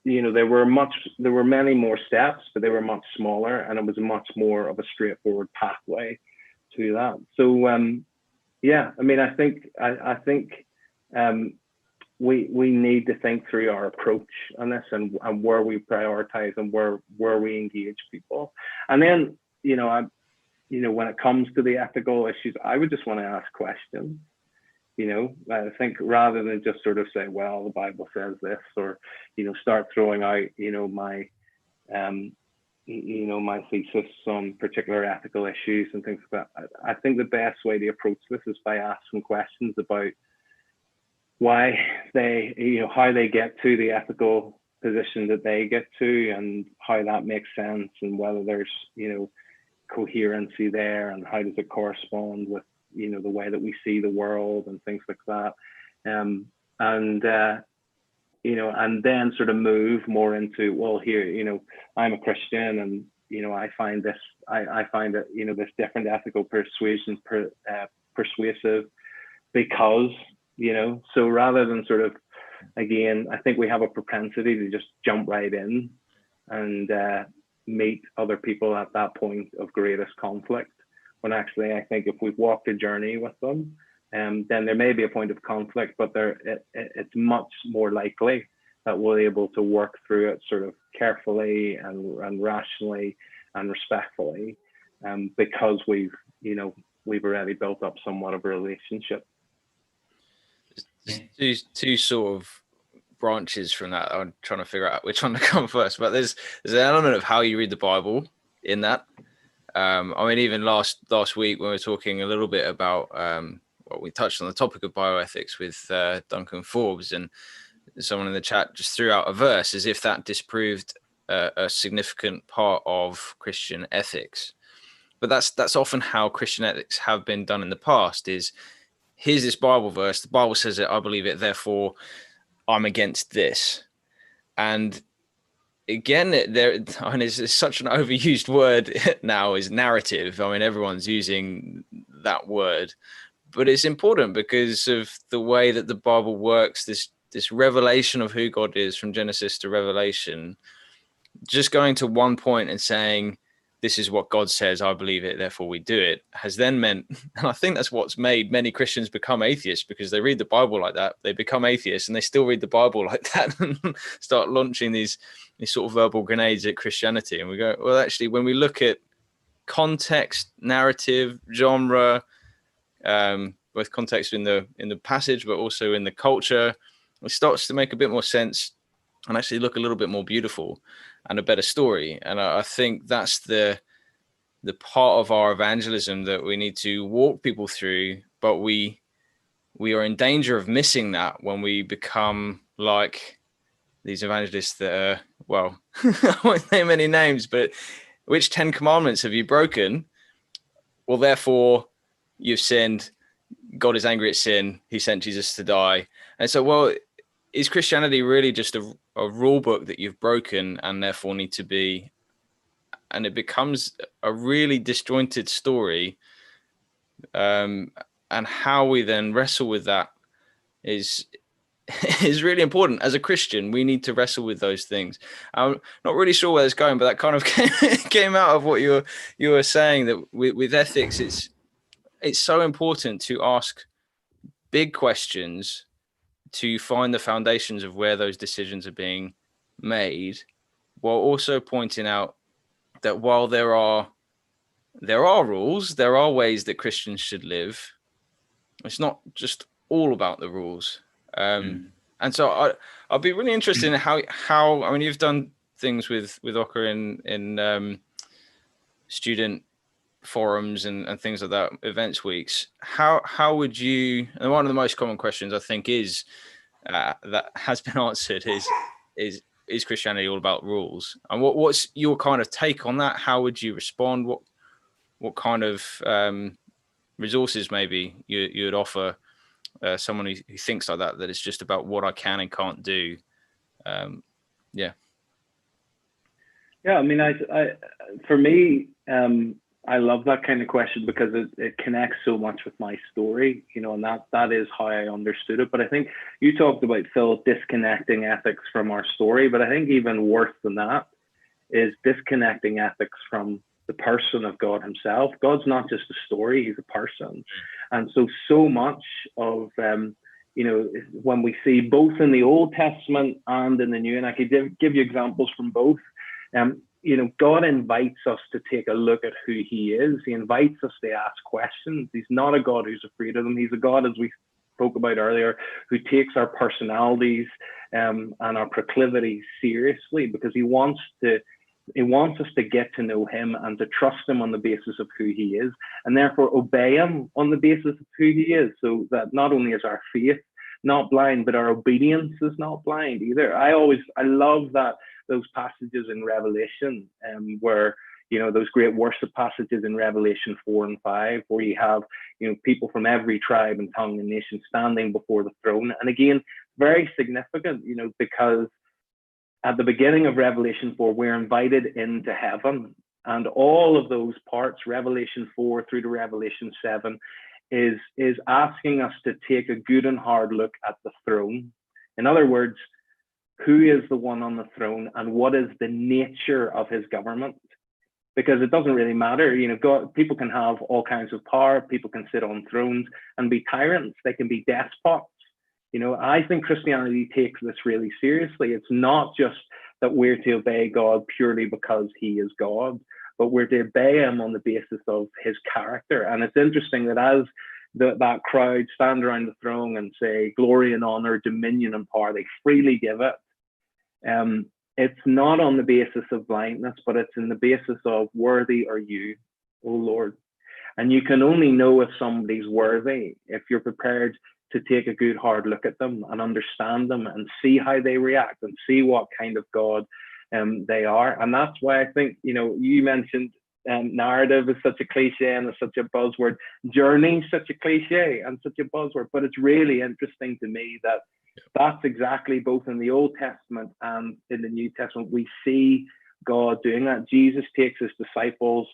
there were many more steps, but they were much smaller, and it was much more of a straightforward pathway to that. So I think we need to think through our approach on this and where we prioritize and where we engage people. And then, when it comes to the ethical issues, I would just want to ask questions. I think rather than just sort of say, well, the Bible says this, or, start throwing out, my thesis on particular ethical issues and things like that. I think the best way to approach this is by asking questions about why they, how they get to the ethical position that they get to and how that makes sense, and whether there's, coherency there, and how does it correspond with, the way that we see the world and things like that. And then sort of move more into, well, here, I'm a Christian, and, I find that, this different ethical persuasions persuasive because, so rather than sort of, again, I think we have a propensity to just jump right in and meet other people at that point of greatest conflict, when actually I think if we've walked a journey with them, then there may be a point of conflict, but it's much more likely that we're able to work through it sort of carefully and rationally and respectfully, because we've already built up somewhat of a relationship. Two sort of branches from that. I'm trying to figure out which one to come first, but there's an element of how you read the Bible in that. Even last week when we were talking a little bit about we touched on the topic of bioethics with Duncan Forbes, and someone in the chat just threw out a verse as if that disproved a significant part of Christian ethics. But that's often how Christian ethics have been done in the past. Is here's this Bible verse, the Bible says it, I believe it, therefore I'm against this. And again, it's such an overused word now, is narrative. Everyone's using that word, but it's important because of the way that the Bible works, this revelation of who God is from Genesis to Revelation. Just going to one point and saying, this is what God says, I believe it, therefore we do it, has then meant, and I think that's what's made many Christians become atheists, because they read the Bible like that. They become atheists and they still read the Bible like that and start launching these sort of verbal grenades at Christianity. And we go, well, actually, when we look at context, narrative, genre, both context in the passage, but also in the culture, it starts to make a bit more sense and actually look a little bit more beautiful and a better story. And I think that's the part of our evangelism that we need to walk people through, but we are in danger of missing that when we become like these evangelists that are, well, I won't name any names, but which 10 commandments have you broken? Well, therefore you've sinned. God is angry at sin. He sent Jesus to die. And so, well, is Christianity really just a rule book that you've broken and therefore need to be, and it becomes a really disjointed story, and how we then wrestle with that is really important. As a Christian, we need to wrestle with those things. I'm not really sure where it's going, but that kind of came out of what you were saying, that with ethics, it's so important to ask big questions to find the foundations of where those decisions are being made, while also pointing out that while there are rules, there are ways that Christians should live. It's not just all about the rules. And so I'd be really interested in how you've done things with Ocker in student forums and things like that, events weeks. How would you, and one of the most common questions I think is that has been answered is Christianity all about rules? And what's your kind of take on that? How would you respond? What kind of resources maybe you would offer someone who thinks like that it's just about what I can and can't do? For me, I love that kind of question because it connects so much with my story, and that is how I understood it. But I think you talked about, Phil, disconnecting ethics from our story, but I think even worse than that is disconnecting ethics from the person of God himself. God's not just a story, he's a person. And so much of, when we see both in the Old Testament and in the New, and I could give you examples from both, God invites us to take a look at who he is. He invites us to ask questions. He's not a God who's afraid of them. He's a God, as we spoke about earlier, who takes our personalities and our proclivities seriously, because he wants us to get to know him and to trust him on the basis of who he is, and therefore obey him on the basis of who he is, so that not only is our faith not blind, but our obedience is not blind either. I love that those passages in Revelation, where, you know, those great worship passages in Revelation 4 and 5, where you have, you know, people from every tribe and tongue and nation standing before the throne. And again, very significant, you know, because at the beginning of Revelation 4, we're invited into heaven. And all of those parts, Revelation 4 through to Revelation 7, is asking us to take a good and hard look at the throne. In other words, who is the one on the throne and what is the nature of his government? Because it doesn't really matter, you know, people can have all kinds of power, people can sit on thrones and be tyrants, they can be despots. You know, I think Christianity takes this really seriously. It's not just that we're to obey God purely because he is God, but we're to obey him on the basis of his character. And it's interesting that as that crowd stand around the throne and say, glory and honor, dominion and power, they freely give it. It's not on the basis of blindness, but it's in the basis of worthy are you, O Lord. And you can only know if somebody's worthy if you're prepared to take a good hard look at them and understand them and see how they react and see what kind of God they are. And that's why I think, you know, you mentioned narrative is such a cliche and is such a buzzword. Journey is such a cliche and such a buzzword, but it's really interesting to me that that's exactly both in the Old Testament and in the New Testament. We see God doing that. Jesus takes his disciples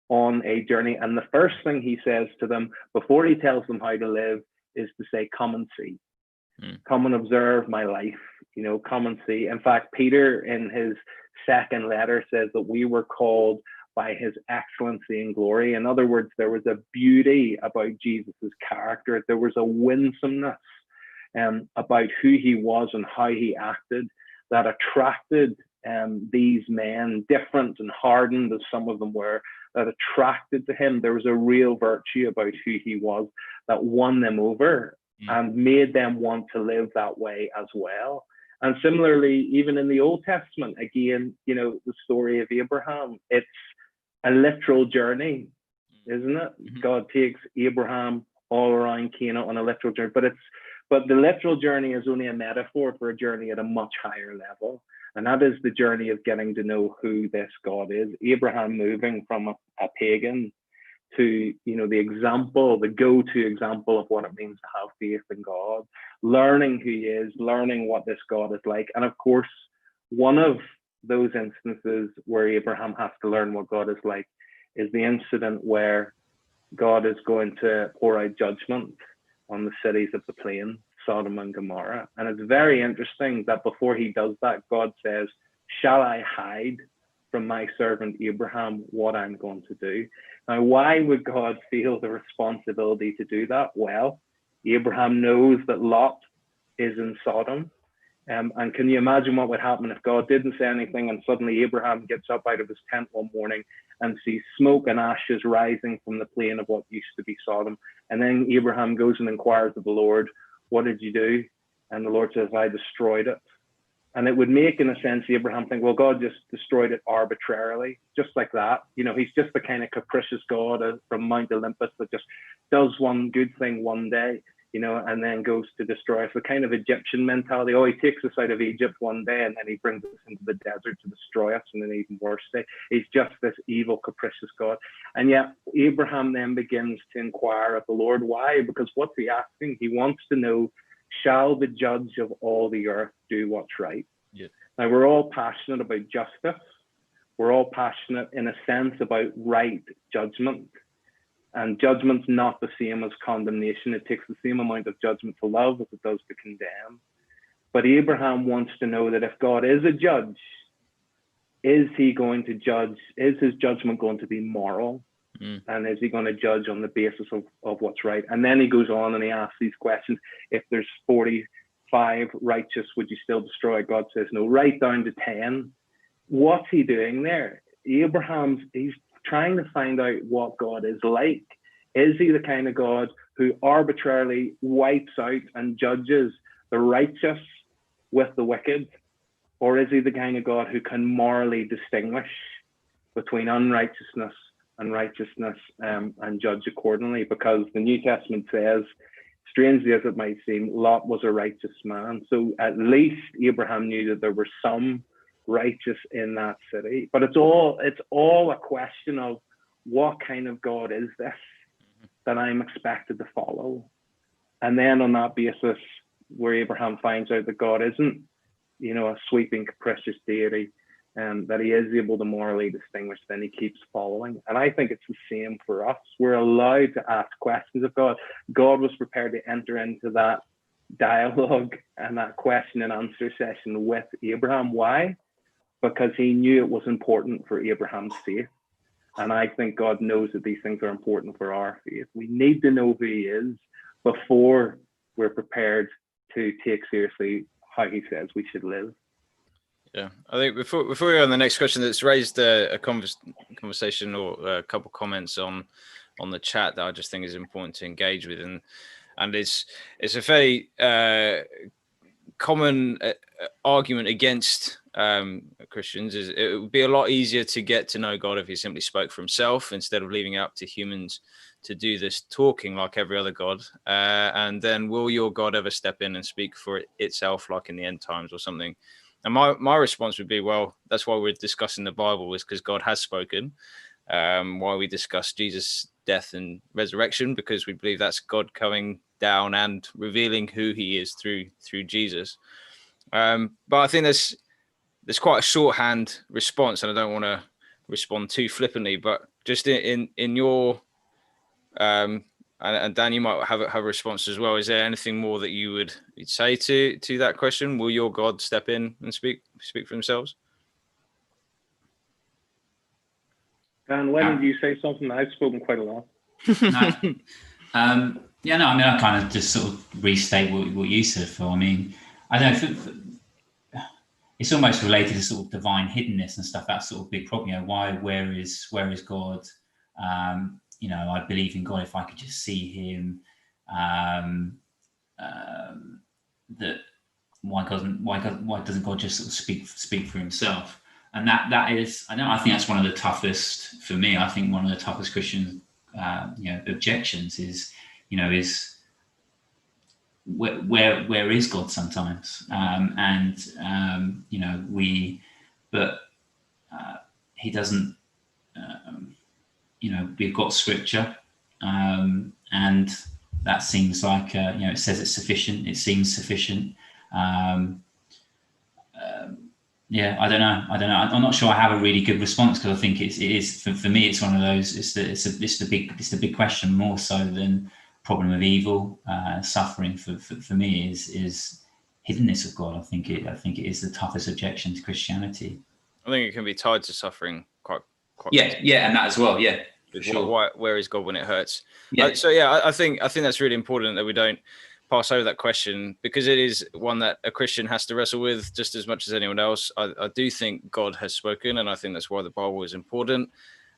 on a journey, and the first thing he says to them before he tells them how to live is to say, come and see. Come and observe my life, you know, come and see. In fact, Peter in his second letter says that we were called by his excellency and glory. In other words, there was a beauty about Jesus's character. There was a winsomeness about who he was and how he acted that attracted these men, different and hardened as some of them were, that attracted to him. There was a real virtue about who he was that won them over and made them want to live that way as well. And similarly, even in the Old Testament, again, you know, the story of Abraham, it's a literal journey, isn't it? God takes Abraham all around Canaan on a literal journey, but the literal journey is only a metaphor for a journey at a much higher level. And that is the journey of getting to know who this God is. Abraham moving from a pagan to, you know, the example, the go-to example of what it means to have faith in God, learning who he is, learning what this God is like. And of course, one of those instances where Abraham has to learn what God is like is the incident where God is going to pour out judgment on the cities of the plain, Sodom and Gomorrah. And it's very interesting that before he does that, God says, shall I hide from my servant Abraham what I'm going to do? Now, why would God feel the responsibility to do that? Well, Abraham knows that Lot is in Sodom. And can you imagine what would happen if God didn't say anything and suddenly Abraham gets up out of his tent one morning and sees smoke and ashes rising from the plain of what used to be Sodom? And then Abraham goes and inquires of the Lord, what did you do? And the Lord says, I destroyed it. And it would make, in a sense, Abraham think, well, God just destroyed it arbitrarily, just like that. You know, he's just the kind of capricious God from Mount Olympus that just does one good thing one day, you know, and then goes to destroy us. The kind of Egyptian mentality, oh, he takes us out of Egypt one day and then he brings us into the desert to destroy us in an even worse day. He's just this evil, capricious God. And yet Abraham then begins to inquire of the Lord. Why? Because what's he asking? He wants to know, shall the judge of all the earth do what's right? Yeah. Now, we're all passionate about justice. We're all passionate, in a sense, about right judgment. And judgment's not the same as condemnation. It takes the same amount of judgment to love as it does to condemn. But Abraham wants to know that if God is a judge, is he going to judge? Is his judgment going to be moral? And is he going to judge on the basis of what's right? And then he goes on and he asks these questions. If there's 45 righteous, would you still destroy? God says no, right down to 10. What's he doing there? He's trying to find out what God is like. Is he the kind of God who arbitrarily wipes out and judges the righteous with the wicked? Or is he the kind of God who can morally distinguish between unrighteousness and righteousness and judge accordingly? Because the New Testament says strangely as it might seem, Lot was a righteous man. So at least Abraham knew that there were some righteous in that city. But it's all a question of what kind of God is this that I'm expected to follow. And then on that basis, where Abraham finds out that God isn't, a sweeping, capricious deity, and that he is able to morally distinguish, then he keeps following. And I think it's the same for us. We're allowed to ask questions of God. God was prepared to enter into that dialogue and that question and answer session with Abraham. Why? Because he knew it was important for Abraham's faith. And I think God knows that these things are important for our faith. We need to know who he is before we're prepared to take seriously how he says we should live. Yeah, I think before we go on the next question, that's raised a conversation or a couple comments on the chat that I just think is important to engage with, and it's a very common argument against Christians. Is it would be a lot easier to get to know God if he simply spoke for himself instead of leaving it up to humans to do this talking like every other God. And then will your God ever step in and speak for itself like in the end times or something? And my response would be, well, that's why we're discussing the Bible, is because God has spoken. Why we discuss Jesus' death and resurrection, because we believe that's God coming down and revealing who he is through Jesus. But I think there's quite a shorthand response, and I don't want to respond too flippantly, but just in your and Dan, you might have a response as well. Is there anything more that you'd say to that question? Will your God step in and speak for themselves? Dan, why don't you say something? I've spoken quite a lot. I kind of just sort of restate what you said, Phil. I mean, I don't know, it's almost related to sort of divine hiddenness and stuff. That's sort of big problem. Where is God? I believe in God. If I could just see him, that why doesn't God just sort of speak for himself? And that is, I think that's one of the toughest for me. I think one of the toughest Christian objections is where is God sometimes? He doesn't. We've got scripture, and that seems like it says it's sufficient. It seems sufficient. I don't know. I'm not sure I have a really good response, because I think it is for me. It's one of those. It's the big question, more so than problem of evil, suffering. For me is hiddenness of God. I think it is the toughest objection to Christianity. I think it can be tied to suffering quite. Yeah, and that as well. Yeah, for sure. Where is God when it hurts? Yeah. I think that's really important that we don't pass over that question, because it is one that a Christian has to wrestle with just as much as anyone else. I do think God has spoken, and I think that's why the Bible is important.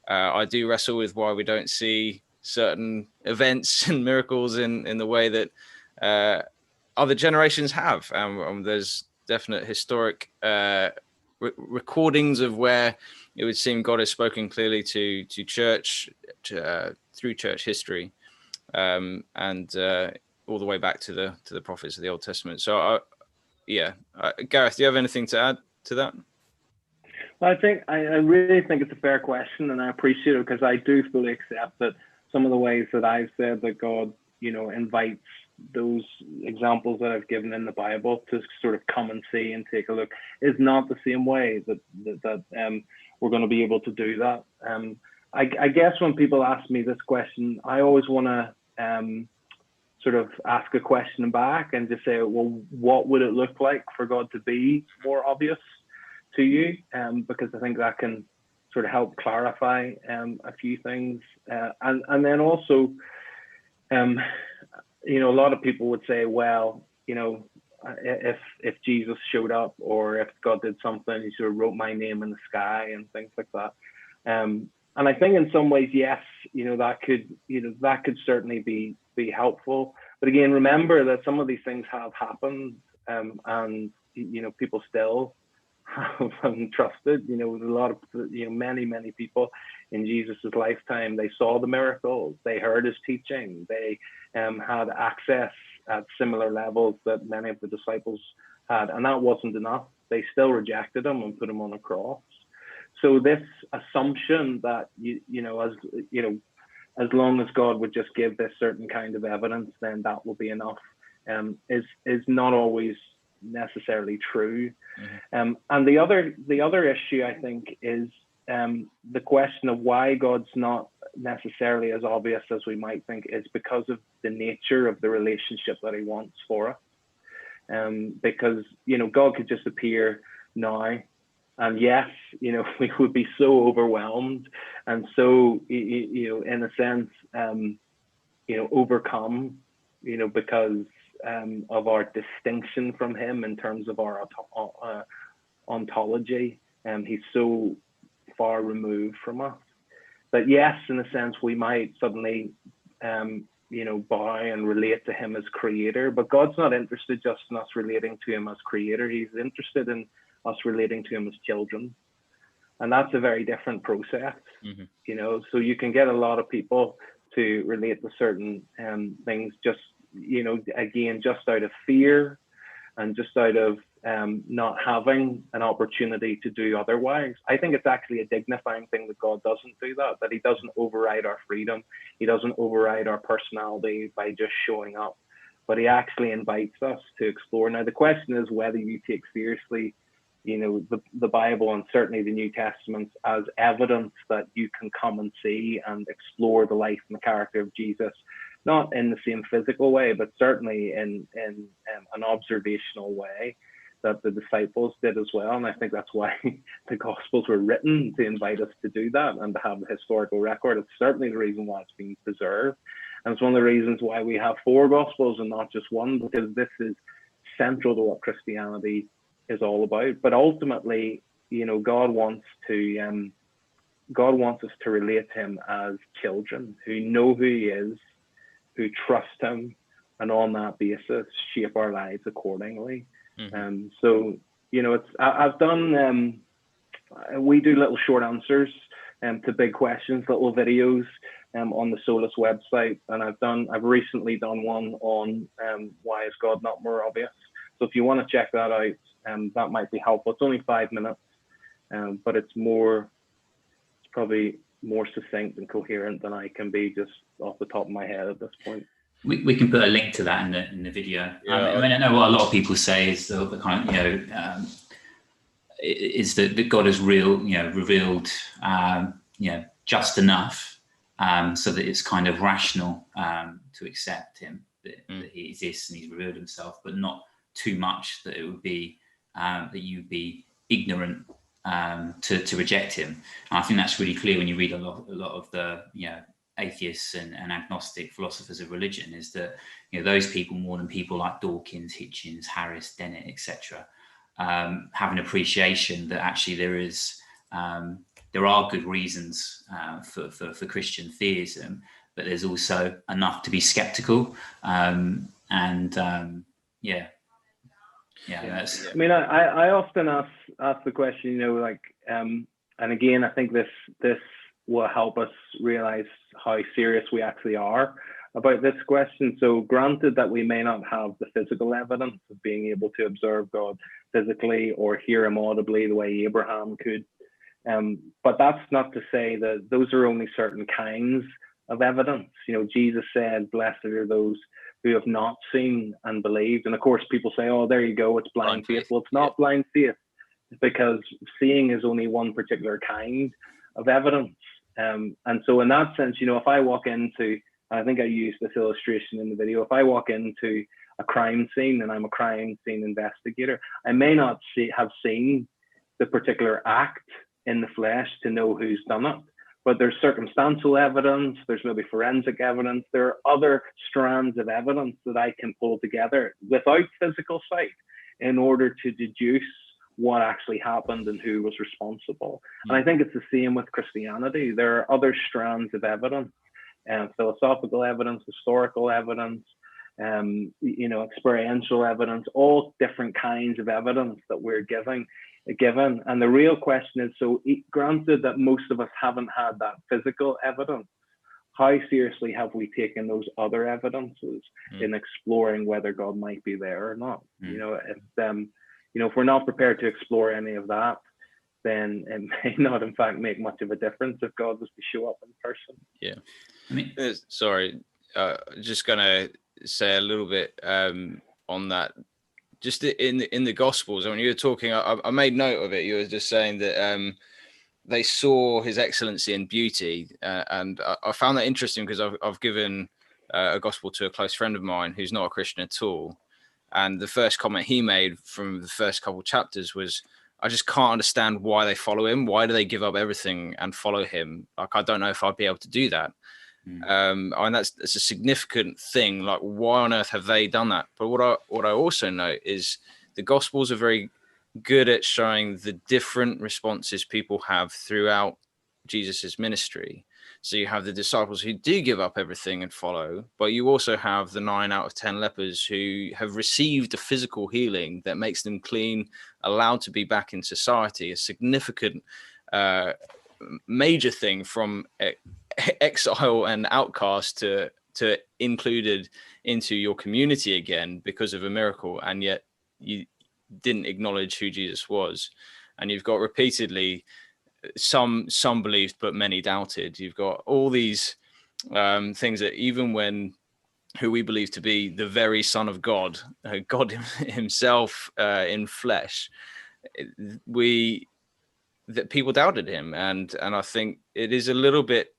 I do wrestle with why we don't see certain events and miracles in the way that other generations have. There's definite historic recordings of where it would seem God has spoken clearly to church through church history, and all the way back to the prophets of the Old Testament. So, Gareth, do you have anything to add to that? Well, I really think it's a fair question, and I appreciate it, because I do fully accept that some of the ways that I've said that God, invites those examples that I've given in the Bible to sort of come and see and take a look is not the same way that we're going to be able to do that. I guess when people ask me this question, I always want to sort of ask a question back and just say, well, what would it look like for God to be more obvious to you? Because I think that can sort of help clarify a few things. And then also, a lot of people would say, well, if Jesus showed up, or if God did something, he sort of wrote my name in the sky and things like that. And I think in some ways, yes, that could certainly be helpful. But again, remember that some of these things have happened, and people still have trusted. You know, a lot of, you know, many people in Jesus's lifetime, they saw the miracles, they heard his teaching, they had access at similar levels that many of the disciples had, and that wasn't enough. They still rejected him and put him on a cross. So this assumption that as long as God would just give this certain kind of evidence, then that will be enough, is not always necessarily true. Mm-hmm. And the other issue, I think, is the question of why God's not necessarily as obvious as we might think is because of the nature of the relationship that he wants for us. Because, you know, God could just appear now, and yes, you know, we would be so overwhelmed and so, you know, in a sense, you know, overcome, you know, because of our distinction from him in terms of our ontology. He's so far removed from us that, yes, in a sense, we might suddenly, you know, bow and relate to him as creator, but God's not interested just in us relating to him as creator. He's interested in us relating to him as children. And that's a very different process. Mm-hmm. You know, so you can get a lot of people to relate to certain things just, you know, again, just out of fear and just out of not having an opportunity to do otherwise. I think it's actually a dignifying thing that God doesn't do that he doesn't override our freedom. He doesn't override our personality by just showing up, but he actually invites us to explore. Now, the question is whether you take seriously, you know, the Bible and certainly the New Testament as evidence that you can come and see and explore the life and the character of Jesus, not in the same physical way, but certainly in an observational way that the disciples did as well. And I think that's why the Gospels were written, to invite us to do that and to have a historical record. It's certainly the reason why it's being preserved. And it's one of the reasons why we have 4 Gospels and not just one, because this is central to what Christianity is all about. But ultimately, you know, God wants us to relate to him as children who know who he is, who trust him, and on that basis shape our lives accordingly. Mm-hmm. So, you know, I've done we do little short answers to big questions, little videos on the Solas website, and I've recently done one on why is God not more obvious. So if you want to check that out, that might be helpful. It's only 5 minutes, but it's probably more succinct and coherent than I can be just off the top of my head at this point. We can put a link to that in the video. Yeah. I mean, I know what a lot of people say is the kind of, you know, is that God has revealed, you know, just enough so that it's kind of rational to accept him, that he exists and he's revealed himself, but not too much that it would be that you'd be ignorant to reject him. And I think that's really clear when you read a lot of the, you know, atheists and agnostic philosophers of religion, is that, you know, those people, more than people like Dawkins, Hitchens, Harris, Dennett, etc., have an appreciation that actually there are good reasons for Christian theism, but there's also enough to be skeptical. I mean, I often ask the question, you know, like, and again, I think this will help us realize how serious we actually are about this question. So granted that we may not have the physical evidence of being able to observe God physically or hear him audibly the way Abraham could, but that's not to say that those are only certain kinds of evidence. You know, Jesus said, blessed are those who have not seen and believed. And of course, people say, oh, there you go, it's blind faith. Well, it's not blind faith, because seeing is only one particular kind of evidence. And so in that sense, you know, if I walk into, I think I used this illustration in the video, if I walk into a crime scene and I'm a crime scene investigator, I may not have seen the particular act in the flesh to know who's done it, but there's circumstantial evidence, there's maybe forensic evidence, there are other strands of evidence that I can pull together without physical sight in order to deduce what actually happened and who was responsible. And I think it's the same with Christianity. There are other strands of evidence, philosophical evidence, historical evidence, you know, experiential evidence, all different kinds of evidence that we're giving given. And the real question is, so granted that most of us haven't had that physical evidence, how seriously have we taken those other evidences in exploring whether God might be there or not? You know, if we're not prepared to explore any of that, then it may not, in fact, make much of a difference if God was to show up in person. Yeah. I mean, sorry, just going to say a little bit on that. Just in the Gospels, when you were talking, I made note of it. You were just saying that they saw his excellency and beauty, and I found that interesting because I've given a Gospel to a close friend of mine who's not a Christian at all, and the first comment he made from the first couple chapters was, I just can't understand why they follow him. Why do they give up everything and follow him? Like, I don't know if I'd be able to do that. And that's a significant thing. Like, why on earth have they done that? But what I also know is the Gospels are very good at showing the different responses people have throughout Jesus's ministry. So you have the disciples who do give up everything and follow, but you also have the 9 out of 10 lepers who have received a physical healing that makes them clean, allowed to be back in society, a significant major thing from exile and outcast to included into your community again because of a miracle, and yet you didn't acknowledge who Jesus was. And you've got repeatedly some believed but many doubted. You've got all these things that even when who we believe to be the very Son of God, God himself in flesh, that people doubted him. And I think it is a little bit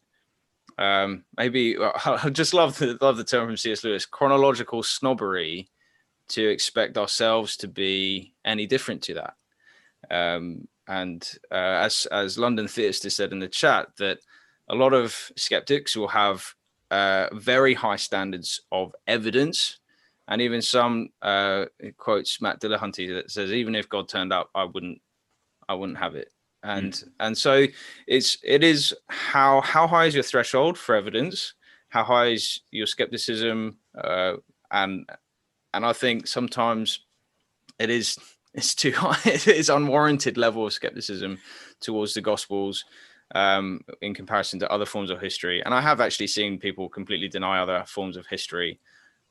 maybe I just love the term from C.S. Lewis, chronological snobbery, to expect ourselves to be any different to that. As London Theist said in the chat, that a lot of skeptics will have very high standards of evidence, and even some quotes Matt Dillahunty that says, even if God turned up, I wouldn't have it. And so it is how high is your threshold for evidence? How high is your skepticism? And I think sometimes it's too high. It's unwarranted level of skepticism towards the Gospels in comparison to other forms of history. And I have actually seen people completely deny other forms of history.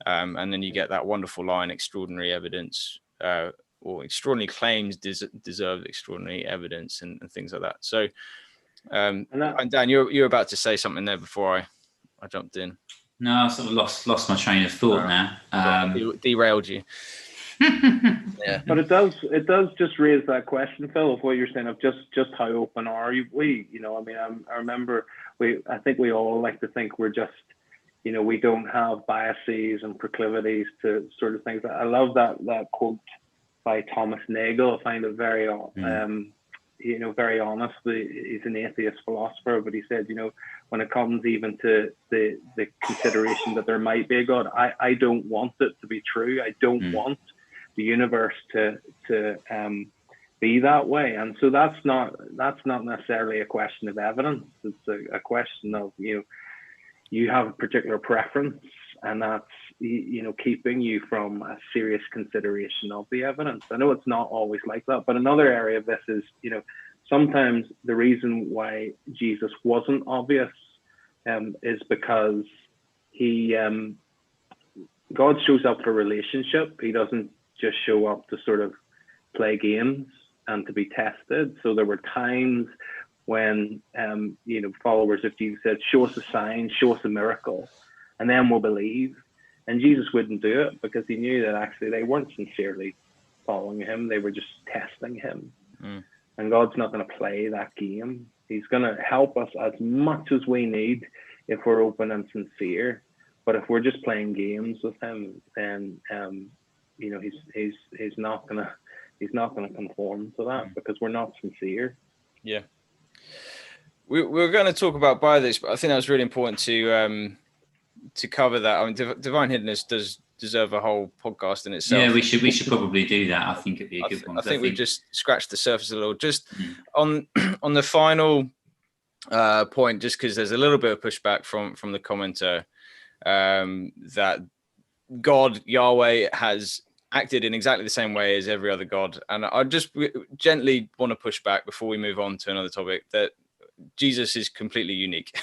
And then you get that wonderful line, extraordinary evidence, or extraordinary claims deserve extraordinary evidence, and things like that. So, and Dan, you're about to say something there before I jumped in. No, I've sort of lost my train of thought now. Derailed you. Yeah, but it does just raise that question, Phil, of what you're saying of just how open are we? You know, I mean, I remember I think we all like to think we're just, you know, we don't have biases and proclivities to sort of things. I love that quote by Thomas Nagel. I find it very, you know, very honest. He's an atheist philosopher, but he said, you know, when it comes even to the consideration that there might be a God, I don't want it to be true. I don't want the universe to be that way. And so that's not necessarily a question of evidence. It's a question of, you know, you have a particular preference, and that's, you know, keeping you from a serious consideration of the evidence. I know it's not always like that, but another area of this is, you know, sometimes the reason why Jesus wasn't obvious is because God shows up for relationship. He doesn't just show up to sort of play games and to be tested. So there were times when, you know, followers of Jesus said, show us a sign, show us a miracle, and then we'll believe. And Jesus wouldn't do it because he knew that actually they weren't sincerely following him. They were just testing him. And God's not going to play that game. He's going to help us as much as we need if we're open and sincere. But if we're just playing games with him, then you know, he's not going to conform to that because we're not sincere. Yeah. We're going to talk about Bioethics, but I think that was really important to cover that. I mean, divine hiddenness does deserve a whole podcast in itself. Yeah, we should probably do that. I think it'd be a good one. I think we've just scratched the surface a little. Just on the final point, just because there's a little bit of pushback from the commenter that God, Yahweh, has acted in exactly the same way as every other god. And I just gently want to push back before we move on to another topic that Jesus is completely unique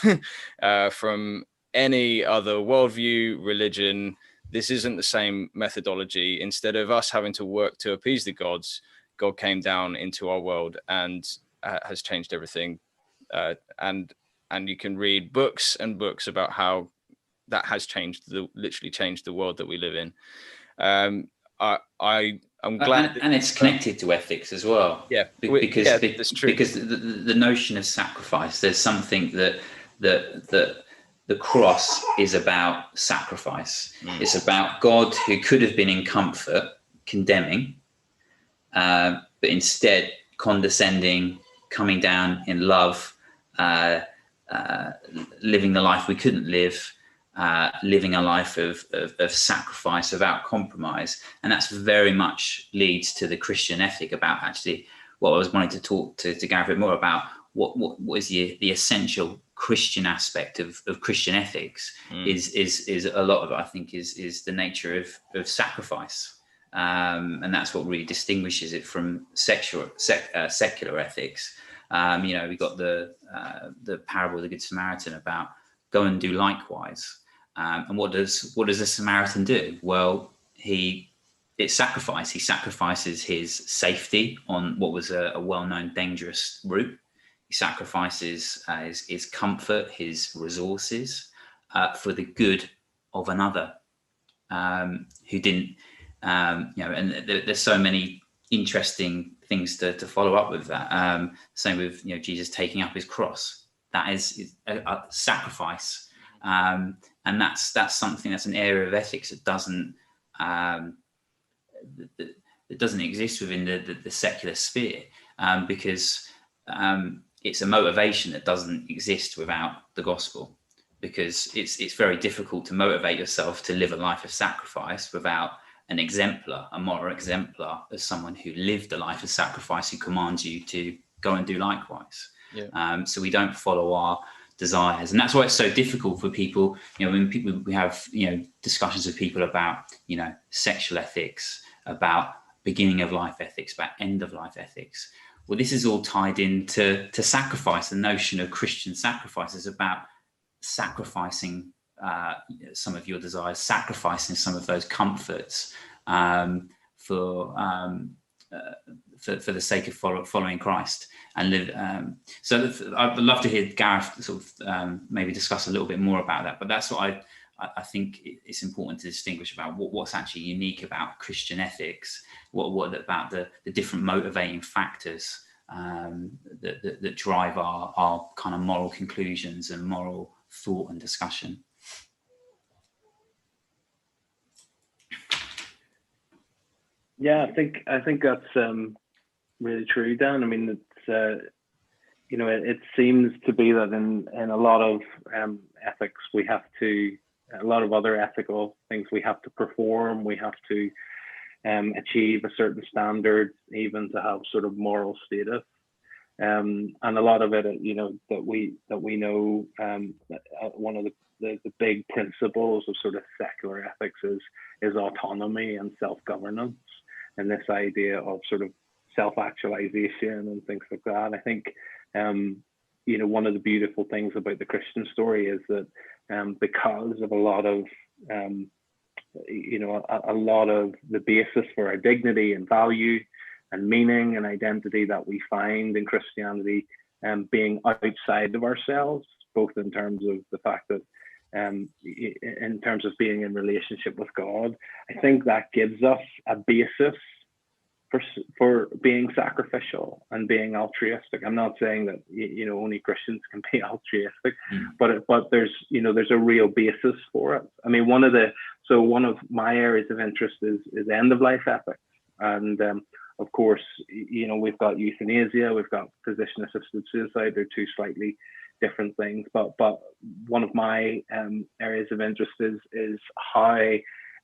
from any other worldview, religion. This isn't the same methodology. Instead of us having to work to appease the gods, God came down into our world and has changed everything. And you can read books and books about how that has literally changed the world that we live in. I'm glad, and it's connected to ethics as well. Yeah, that's true. Because the notion of sacrifice, there's something that the cross is about sacrifice. It's about God who could have been in comfort, condemning, but instead condescending, coming down in love, living the life we couldn't live. Living a life of sacrifice without compromise, and that's very much leads to the Christian ethic about actually what I was wanting to talk to Gareth a bit more about. What is the essential Christian aspect of Christian ethics is a lot of it, I think, is the nature of sacrifice, and that's what really distinguishes it from secular ethics. We got the parable of the Good Samaritan about go and do likewise. And what does the Samaritan do? Well, it's sacrifice. He sacrifices his safety on what was a well-known dangerous route. He sacrifices his comfort, his resources for the good of another who didn't. And there's so many interesting things to follow up with that. Same with Jesus taking up his cross. That is a sacrifice. And that's something, that's an area of ethics that doesn't exist within the secular sphere, because it's a motivation that doesn't exist without the gospel, because it's very difficult to motivate yourself to live a life of sacrifice without an exemplar, a moral exemplar, as someone who lived a life of sacrifice, who commands you to go and do likewise. Yeah. So we don't follow our desires, and that's why it's so difficult for people. When we have discussions with people about sexual ethics, about beginning of life ethics, about end of life ethics. Well, this is all tied into sacrifice. The notion of Christian sacrifice is about sacrificing some of your desires, sacrificing some of those comforts for the sake of following Christ and live. So I'd love to hear Gareth sort of maybe discuss a little bit more about that. But that's what I think it's important to distinguish about what's actually unique about Christian ethics. What about the different motivating factors that drive our kind of moral conclusions and moral thought and discussion. Yeah, I think that's really true, Dan. I mean, it's it seems to be that in a lot of ethics we have to, a lot of other ethical things we have to perform, we have to achieve a certain standard even to have sort of moral status, and a lot of it that we know one of the big principles of sort of secular ethics is autonomy and self-governance, and this idea of sort of self-actualization and things like that. I think one of the beautiful things about the Christian story is that because of a lot of the basis for our dignity and value and meaning and identity that we find in Christianity being outside of ourselves, both in terms of the fact that in terms of being in relationship with God, I think that gives us a basis for being sacrificial and being altruistic. I'm not saying that only Christians can be altruistic, but there's a real basis for it. I mean, one of my areas of interest is end of life ethics, and of course, we've got euthanasia, we've got physician assisted suicide. They're two slightly different things, but one of my areas of interest is how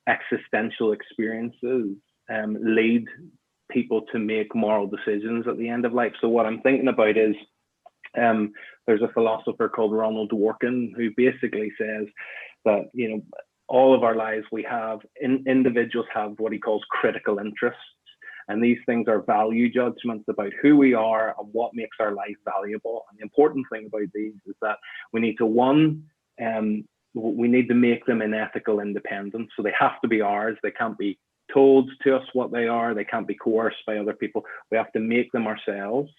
existential experiences lead people to make moral decisions at the end of life. So what I'm thinking about is there's a philosopher called Ronald Dworkin who basically says that all of our lives, we have individuals have what he calls critical interests. And these things are value judgments about who we are and what makes our life valuable. And the important thing about these is that we need to, we need to make them in ethical independence. So they have to be ours. They can't be told to us what they are. They can't be coerced by other people. We have to make them ourselves.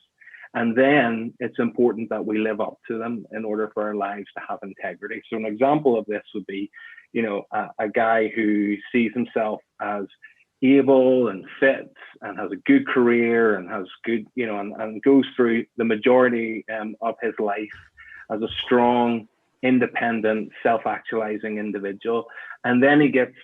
And then it's important that we live up to them in order for our lives to have integrity. So an example of this would be, a guy who sees himself as able and fit and has a good career and has good, and goes through the majority of his life as a strong, independent, self-actualizing individual. And then he gets,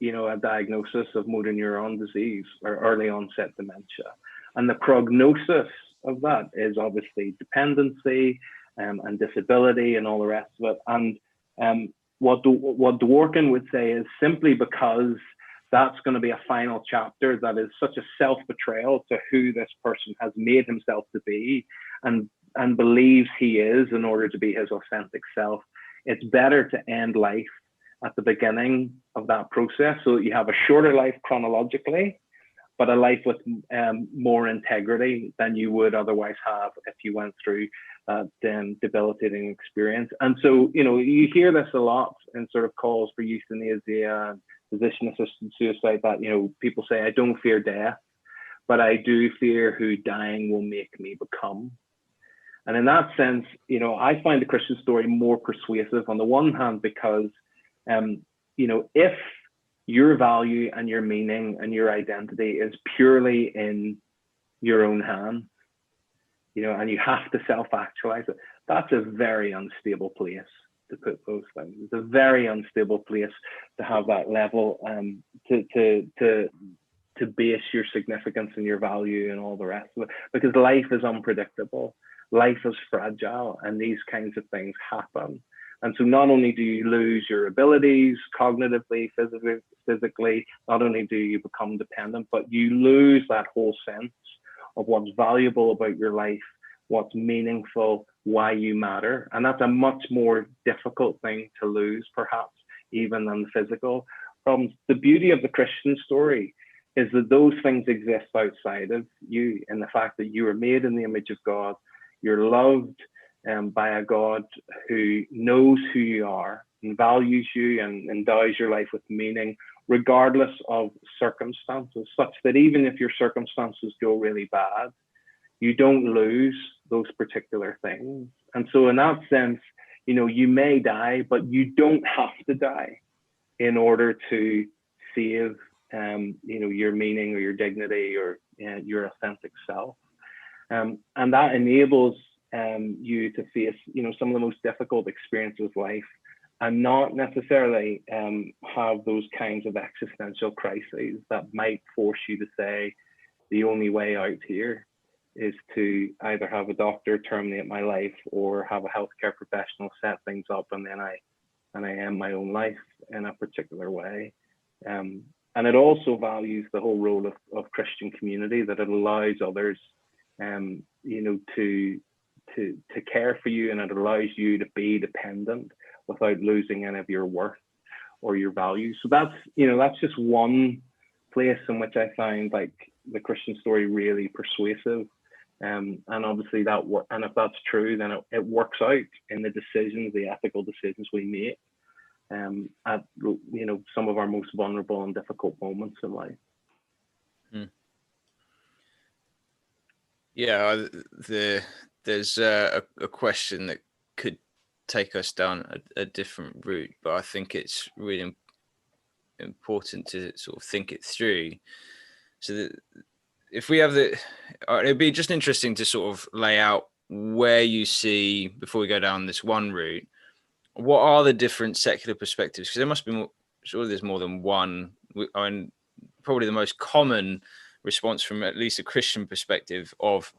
a diagnosis of motor neuron disease or early onset dementia. And the prognosis of that is obviously dependency and disability and all the rest of it. And what Dworkin would say is simply because that's going to be a final chapter that is such a self-betrayal to who this person has made himself to be and believes he is in order to be his authentic self. It's better to end life at the beginning of that process so that you have a shorter life chronologically, but a life with more integrity than you would otherwise have if you went through that debilitating experience. And so, you hear this a lot in sort of calls for euthanasia and physician-assisted suicide, that, people say, I don't fear death, but I do fear who dying will make me become. And in that sense, I find the Christian story more persuasive on the one hand, because, if your value and your meaning and your identity is purely in your own hands, and you have to self-actualize it, that's a very unstable place to put those things. It's a very unstable place to have that level, to base your significance and your value and all the rest of it, because life is unpredictable, life is fragile, and these kinds of things happen. And so not only do you lose your abilities cognitively, physically, not only do you become dependent, but you lose that whole sense of what's valuable about your life, what's meaningful, why you matter. And that's a much more difficult thing to lose, perhaps, even than the physical problems. The beauty of the Christian story is that those things exist outside of you, in the fact that you are made in the image of God, you're loved by a God who knows who you are and values you and endows your life with meaning, regardless of circumstances, such that even if your circumstances go really bad, you don't lose those particular things. And so in that sense, you may die, but you don't have to die in order to save, your meaning or your dignity or your authentic self. And that enables you to face, some of the most difficult experiences of life and not necessarily have those kinds of existential crises that might force you to say, the only way out here is to either have a doctor terminate my life or have a healthcare professional set things up and then I end my own life in a particular way. And it also values the whole role of Christian community, that it allows others, to care for you, and it allows you to be dependent without losing any of your worth or your value. So that's just one place in which I find like the Christian story really persuasive. And obviously and if that's true, then it works out in the decisions, the ethical decisions we make at some of our most vulnerable and difficult moments in life. Yeah, there's a question that could take us down a different route, but I think it's really important to sort of think it through. So that if we have it'd be just interesting to sort of lay out where you see, before we go down this one route, what are the different secular perspectives? Because there must be more, surely there's more than one. I mean, probably the most common response from at least a Christian perspective of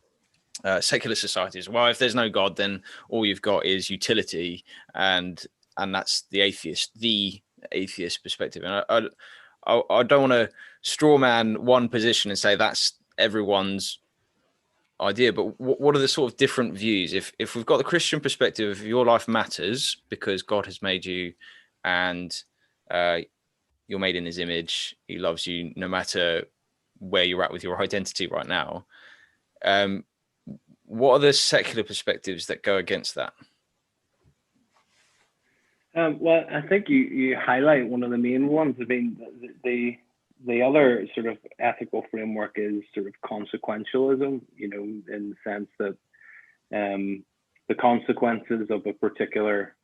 secular societies, well, if there's no God, then all you've got is utility, and that's the atheist perspective. And I don't want to straw man one position and say that's everyone's idea, but what are the sort of different views? If we've got the Christian perspective of your life matters because God has made you, and you're made in his image. He loves you no matter where you're at with your identity right now. What are the secular perspectives that go against that? Well, I think you highlight one of the main ones. I mean, the other sort of ethical framework is sort of consequentialism, you know, in the sense that the consequences of a particular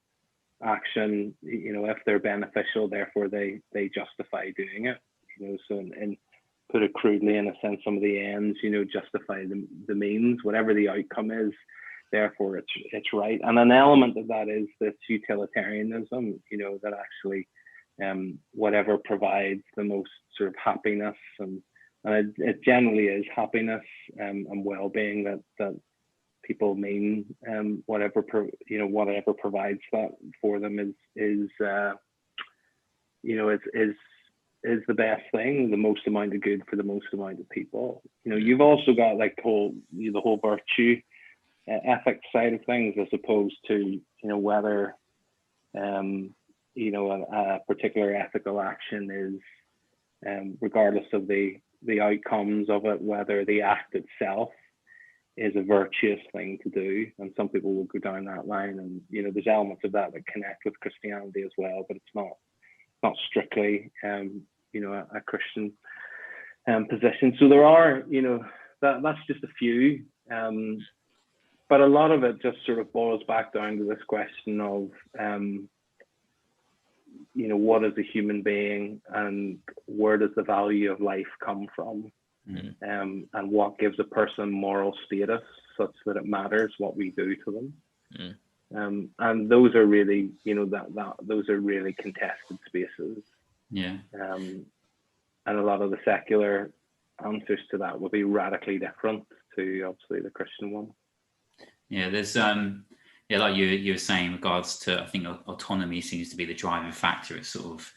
action, you know, if they're beneficial, therefore they justify doing it, you know. So, and put it crudely, in a sense, some of the ends, you know, justify the means. Whatever the outcome is, therefore it's right. And an element of that is this utilitarianism, you know, that actually whatever provides the most sort of happiness, and it generally is happiness and well-being that people mean, whatever provides that for them is the best thing, the most amount of good for the most amount of people. You know, you've also got like the whole virtue ethics side of things, as opposed to, you know, whether a particular ethical action is, regardless of the outcomes of it, whether the act itself is a virtuous thing to do. And some people will go down that line, and, you know, there's elements of that connect with Christianity as well, but it's not strictly a Christian position. So there are, you know, that's just a few, but a lot of it just sort of boils back down to this question of you know, what is a human being, and where does the value of life come from? And what gives a person moral status such that it matters what we do to them. And those are really, you know, those are really contested spaces. Yeah. And a lot of the secular answers to that will be radically different to obviously the Christian one. Yeah, there's like you were saying, in regards to, I think autonomy seems to be the driving factor. It's sort of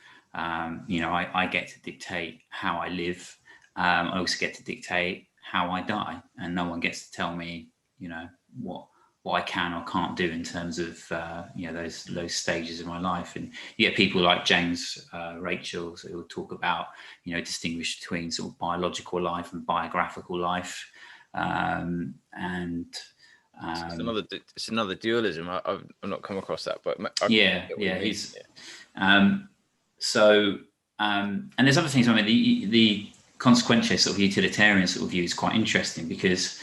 you know, I get to dictate how I live. I also get to dictate how I die, and no one gets to tell me, you know, what I can or can't do in terms of you know, those stages of my life. And you get people like James Rachel who will talk about, you know, distinguish between sort of biological life and biographical life, and it's another dualism. I've not come across that, but he's and there's other things. I mean, the consequential sort of utilitarian sort of view is quite interesting, because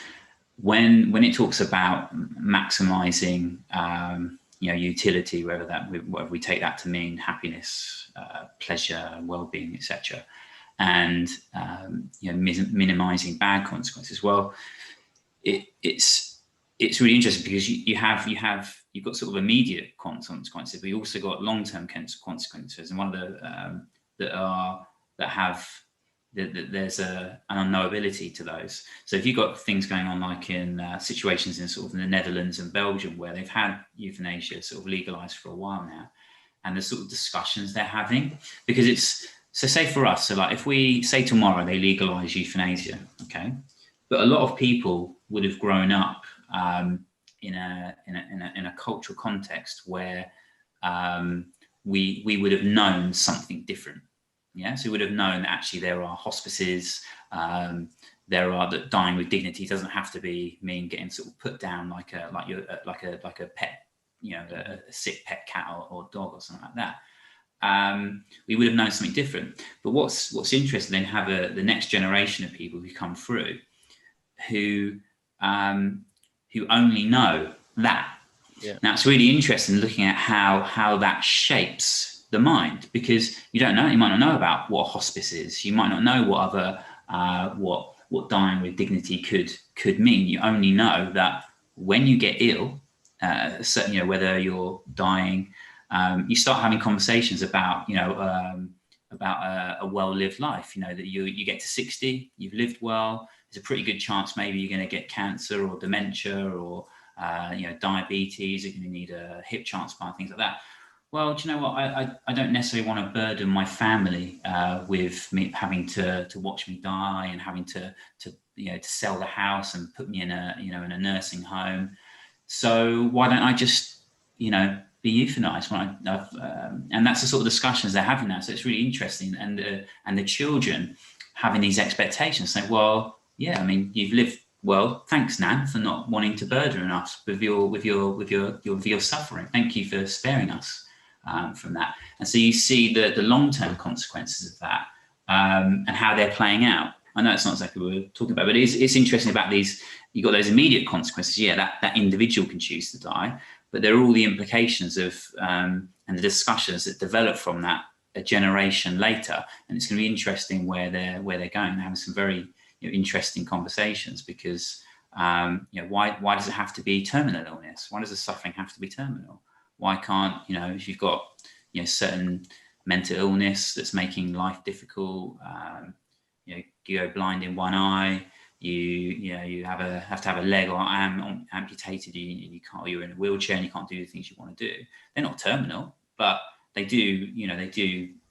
when it talks about maximizing you know, utility, whether we take that to mean happiness, pleasure, well-being, etc., and you know, minimizing bad consequences, well, it's really interesting, because you've got sort of immediate consequences, but you also got long-term consequences, and one of there's an unknowability to those. So if you've got things going on, like in situations in sort of the Netherlands and Belgium, where they've had euthanasia sort of legalized for a while now, and the sort of discussions they're having, because it's, so say for us, so like if we say tomorrow they legalize euthanasia, okay, but a lot of people would have grown up in a cultural context where we would have known something different. Yeah, so we would have known that actually there are hospices, that dying with dignity doesn't have to be mean getting sort of put down like a pet, you know, a sick pet cat or dog or something like that. We would have known something different. But what's interesting, then have the next generation of people who come through who only know that. Yeah. Now it's really interesting looking at how that shapes the mind, because you might not know about what a hospice is. You might not know what other what dying with dignity could mean. You only know that when you get ill, so, you know, whether you're dying, you start having conversations about, you know, about a well-lived life. You know, that you get to 60, you've lived well. There's a pretty good chance maybe you're going to get cancer or dementia or you know, diabetes. You're going to need a hip transplant, things like that. Well, do you know what? I don't necessarily want to burden my family with me having to watch me die, and having to you know, to sell the house and put me in a, you know, in a nursing home. So why don't I just, you know, be euthanized. And that's the sort of discussions they're having now. So it's really interesting. And the children having these expectations, saying, well, yeah, I mean, you've lived well. Thanks, Nan, for not wanting to burden us with your suffering. Thank you for sparing us from that. And so you see the long-term consequences of that and how they're playing out. I know it's not exactly what we're talking about, but it's interesting about these. You've got those immediate consequences. Yeah, that individual can choose to die, but there are all the implications of and the discussions that develop from that a generation later. And it's going to be interesting where they're going. They're having some very interesting conversations because why does it have to be terminal illness? Why does the suffering have to be terminal? Why can't if you've got certain mental illness that's making life difficult, you go blind in one eye, you have to have a leg or arm amputated, you can't, or you're in a wheelchair and you can't do the things you want to do. They're not terminal, but they do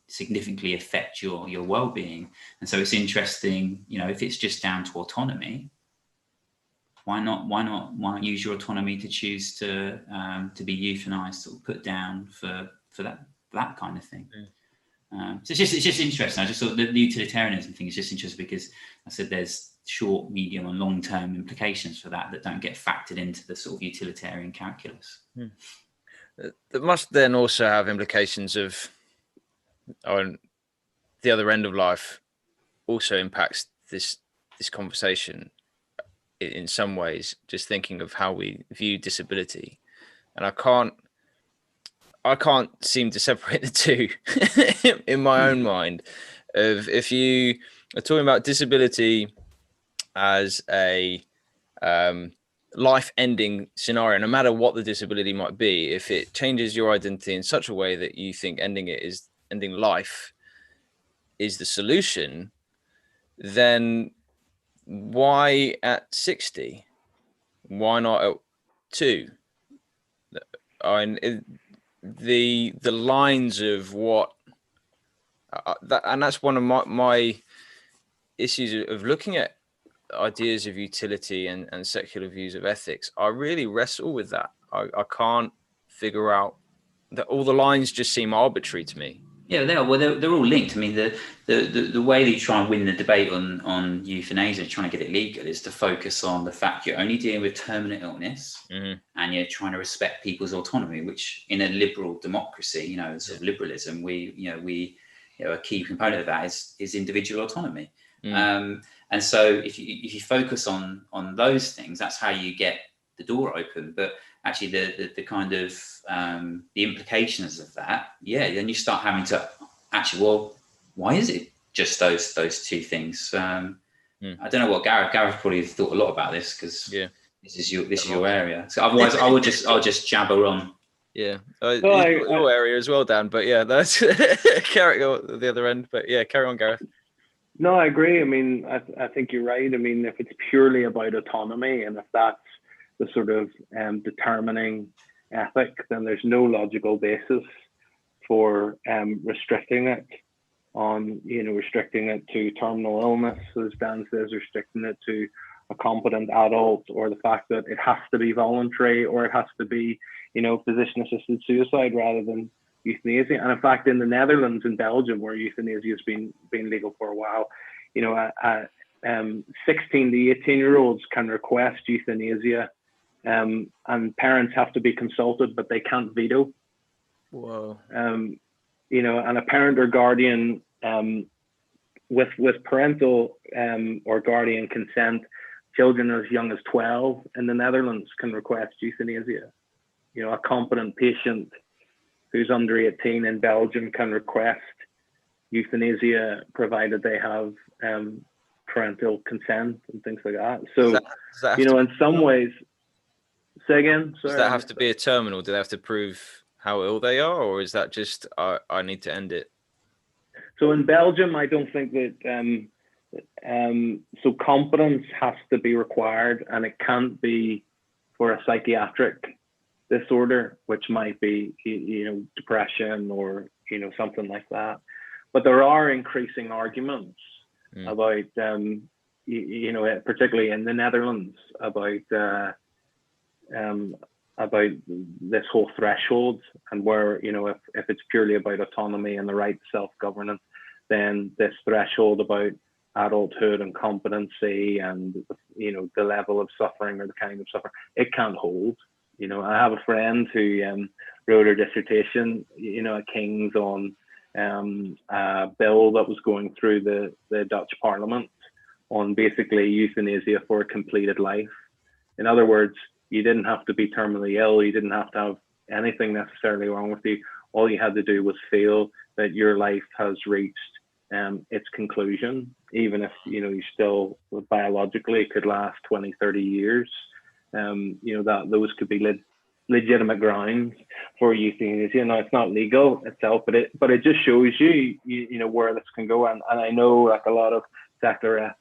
significantly affect your well-being. And so it's interesting, if it's just down to autonomy, why not use your autonomy to choose to be euthanized or put down for that kind of thing? So it's just interesting. I just thought the utilitarianism thing is just interesting because I said there's short, medium, and long-term implications for that don't get factored into the sort of utilitarian calculus. That must then also have implications of on the other end of life. Also impacts this conversation in some ways. Just thinking of how we view disability, and I can't seem to separate the two in my own mind. Of if you are talking about disability as a life-ending scenario, no matter what the disability might be, if it changes your identity in such a way that you think ending life is the solution, then why at 60? Why not at 2? The lines of what and that's one of my issues of looking at ideas of utility and secular views of ethics. I really wrestle with that. I can't figure out that. All the lines just seem arbitrary to me. Yeah, they are. Well, they're all linked. I mean, the way that you try and win the debate on euthanasia, trying to get it legal, is to focus on the fact you're only dealing with terminal illness, and you're trying to respect people's autonomy, which in a liberal democracy, sort of liberalism, a key component of that is individual autonomy. And so if you focus on those things, that's how you get the door open. But actually the kind of the implications of that, then you start having to actually, well, why is it just those two things? I don't know what Gareth probably thought a lot about this because this is your area. So otherwise I'll just jabber on. Yeah, your area as well, Dan. But that's carry on the other end. But carry on, Gareth. No, I agree. I mean, I think you're right. I mean, if it's purely about autonomy and if that's the sort of determining ethic, then there's no logical basis for restricting it to terminal illness, as Dan says, restricting it to a competent adult, or the fact that it has to be voluntary, or it has to be, physician-assisted suicide rather than euthanasia. And in fact, in the Netherlands and Belgium, where euthanasia has been legal for a while, 16 to 18-year-olds can request euthanasia, and parents have to be consulted, but they can't veto. Whoa. And a parent or guardian with parental or guardian consent, children as young as 12 in the Netherlands can request euthanasia. A competent patient who's under 18 in Belgium can request euthanasia, provided they have parental consent and things like that. So, does that in some ways, say again? Sorry, does that have to be a terminal? Do they have to prove how ill they are, or is that just I need to end it? So in Belgium, I don't think that. So competence has to be required, and it can't be for a psychiatric disorder, which might be depression or something like that. But there are increasing arguments about particularly in the Netherlands, about about this whole threshold, and where, you know, if it's purely about autonomy and the right to self-governance, then this threshold about adulthood and competency and, you know, the level of suffering or the kind of suffering, it can't hold. You know, I have a friend who wrote her dissertation, you know, at King's on a bill that was going through the Dutch Parliament on basically euthanasia for a completed life. In other words, you didn't have to be terminally ill, you didn't have to have anything necessarily wrong with you. All you had to do was feel that your life has reached its conclusion, even if, you know, you still biologically could last 20, 30 years. You know, that those could be legitimate grounds for euthanasia. Now, it's not legal itself, but it just shows you know, where this can go. And I know, like, a lot of secular